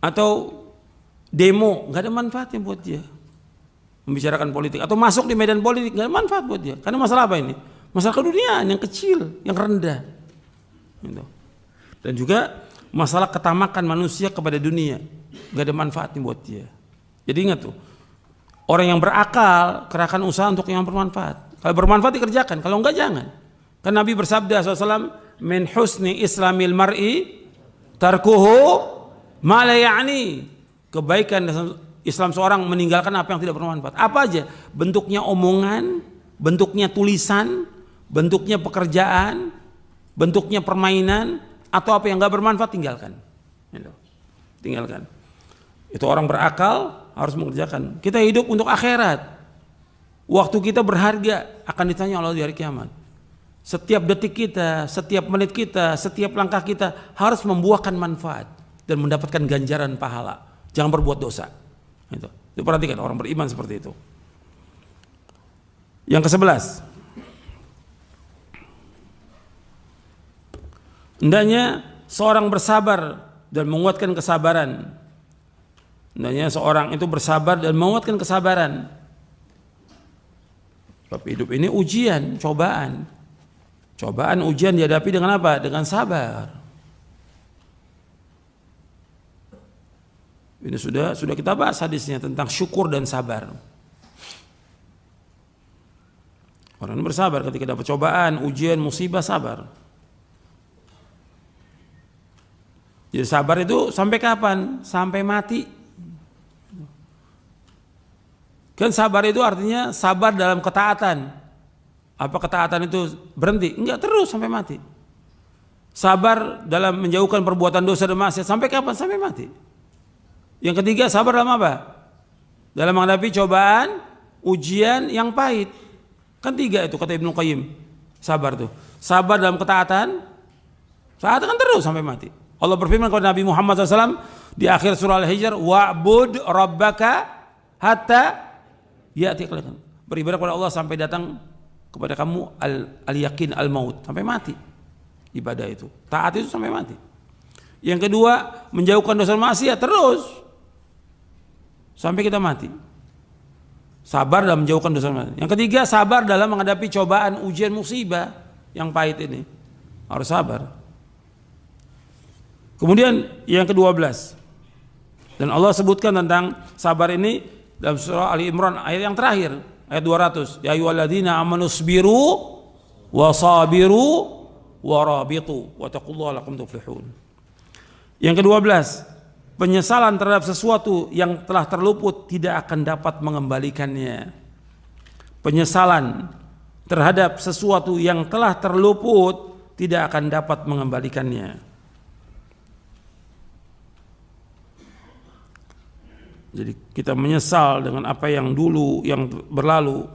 Atau demo, nggak ada manfaatnya buat dia. Membicarakan politik atau masuk di medan politik, nggak ada manfaat buat dia. Karena masalah apa ini? Masalah keduniaan yang kecil, yang rendah. Gitu. Dan juga masalah ketamakan manusia kepada dunia, nggak ada manfaatnya buat dia. Jadi ingat tuh, orang yang berakal kerahkan usaha untuk yang bermanfaat. Kalau bermanfaat dikerjakan, kalau enggak jangan. Kan Nabi bersabda SAW, min husni islamil mar'i tarkuhu ma la ya'ni. Kebaikan Islam seorang meninggalkan apa yang tidak bermanfaat. Apa aja? Bentuknya omongan, bentuknya tulisan, bentuknya pekerjaan, bentuknya permainan, atau apa yang enggak bermanfaat tinggalkan. Tinggalkan. Itu orang berakal harus mengerjakan. Kita hidup untuk akhirat. Waktu kita berharga akan ditanya Allah di hari kiamat. Setiap detik kita, setiap menit kita, setiap langkah kita harus membuahkan manfaat dan mendapatkan ganjaran pahala. Jangan berbuat dosa. Itu perhatikan orang beriman seperti itu. Yang ke-11, hendaknya seorang bersabar dan menguatkan kesabaran. Hendaknya seorang itu bersabar dan menguatkan kesabaran. Sebab hidup ini ujian, cobaan. Cobaan, ujian dihadapi dengan apa? Dengan sabar. Ini sudah kita bahas hadisnya tentang syukur dan sabar. Orang ini bersabar ketika dapat cobaan, ujian, musibah, sabar. Jadi sabar itu sampai kapan? Sampai mati. Kan sabar itu artinya sabar dalam ketaatan. Apa ketaatan itu berhenti? Enggak, terus sampai mati. Sabar dalam menjauhkan perbuatan dosa dan maksiat sampai kapan? Sampai mati. Yang ketiga, sabar dalam apa? Dalam menghadapi cobaan, ujian yang pahit. Kan 3 itu kata Ibnu Qayyim. Sabar tuh. Sabar dalam ketaatan, ketaatan kan terus sampai mati. Allah berfirman kepada Nabi Muhammad SAW di akhir surah Al-Hijr, wa'bud rabbaka hatta ya'tiyakal yaqin. Beribadah kepada Allah sampai datang kepada kamu al-yakin al-maut, sampai mati. Ibadah itu, taat itu sampai mati. Yang kedua, menjauhkan dosa maksiat terus sampai kita mati. Sabar dalam menjauhkan dosa maksiat. Yang ketiga, sabar dalam menghadapi cobaan, ujian, musibah yang pahit ini. Harus sabar. Kemudian yang ke-12, dan Allah sebutkan tentang sabar ini dalam surah Ali Imran ayat yang terakhir, ayat 200. Ya ayyuhalladzina amanu sabiru wa sabiru wa rabitu wa taqullaha lakum tuflihun. Yang ke-12, penyesalan terhadap sesuatu yang telah terluput tidak akan dapat mengembalikannya. Penyesalan terhadap sesuatu yang telah terluput tidak akan dapat mengembalikannya. Jadi kita menyesal dengan apa yang dulu, yang berlalu,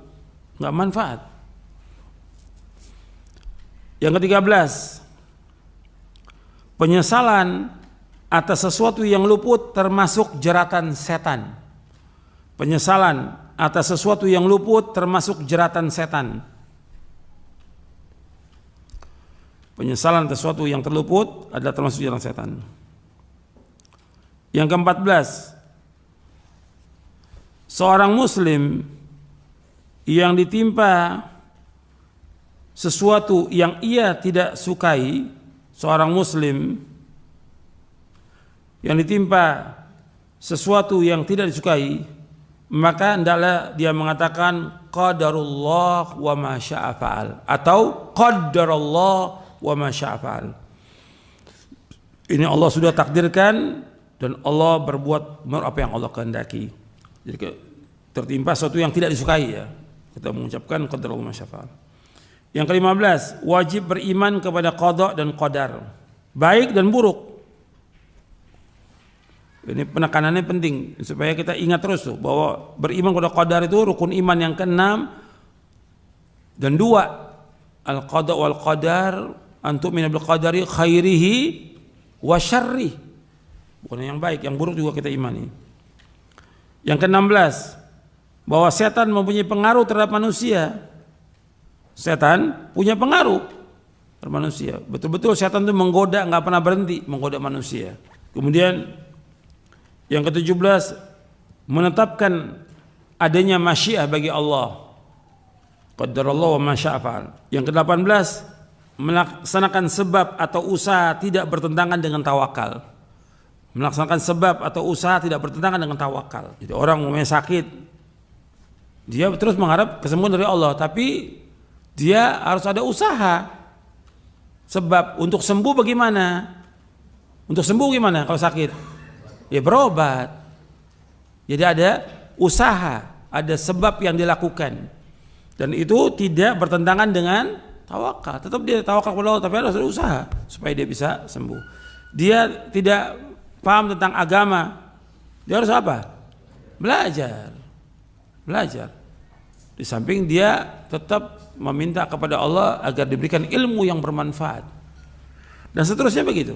nggak manfaat. Yang ke-13, Penyesalan atas sesuatu yang luput termasuk jeratan setan. Penyesalan atas sesuatu yang luput termasuk jeratan setan. Penyesalan atas sesuatu yang terluput adalah termasuk jeratan setan. Yang ke-14, seorang muslim yang ditimpa sesuatu yang ia tidak sukai, seorang muslim yang ditimpa sesuatu yang tidak disukai, maka hendaklah dia mengatakan qadarullah wa ma syaa fa'al, atau qadarallah wa ma syaa fa'al. Ini Allah sudah takdirkan dan Allah berbuat apa yang Allah kehendaki. Jadi tertimpa sesuatu yang tidak disukai, ya, kita mengucapkan qadarullah wa ma syaa fa'al. Yang ke-15, wajib beriman kepada qada dan qadar, baik dan buruk. Ini penekanannya penting supaya kita ingat terus tuh, bahwa beriman kepada qadar itu rukun iman yang ke-6 dan 2. Al-qada wal qadar, antum min bil qadari khairihi wa syarrih. Bukan yang baik, yang buruk juga kita imani. Yang ke-16, bahwa setan mempunyai pengaruh terhadap manusia. Setan punya pengaruh terhadap manusia. Betul-betul setan itu menggoda, nggak pernah berhenti menggoda manusia. Kemudian yang ke-17, menetapkan adanya masyiah bagi Allah. Qadarallah wa ma syaa fa'al. Yang ke-18, melaksanakan sebab atau usaha tidak bertentangan dengan tawakal. Melaksanakan sebab atau usaha tidak bertentangan dengan tawakal. Jadi orang yang sakit, dia terus mengharap kesembuhan dari Allah, tapi dia harus ada usaha. Sebab untuk sembuh bagaimana? Untuk sembuh gimana kalau sakit? Ya berobat. Jadi ada usaha, ada sebab yang dilakukan, dan itu tidak bertentangan dengan tawakal. Tetap dia tawakal kepada Allah, tapi harus ada usaha supaya dia bisa sembuh. Dia tidak paham tentang agama, dia harus apa? Belajar. Di samping dia tetap meminta kepada Allah agar diberikan ilmu yang bermanfaat, dan seterusnya begitu.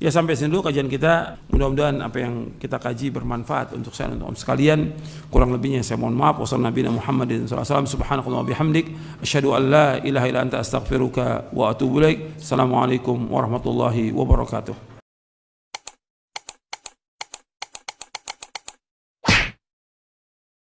Ya, sampai sini dulu kajian kita. Mudah-mudahan apa yang kita kaji bermanfaat untuk saya dan untuk sekalian. Kurang lebihnya saya mohon maaf. Wassalamualaikum warahmatullahi wabarakatuh. Subhanakallah wa bihamdik, asyhadu an la ilaha illa anta astaghfiruka wa atubu ilaik. Assalamualaikum warahmatullahi wabarakatuh.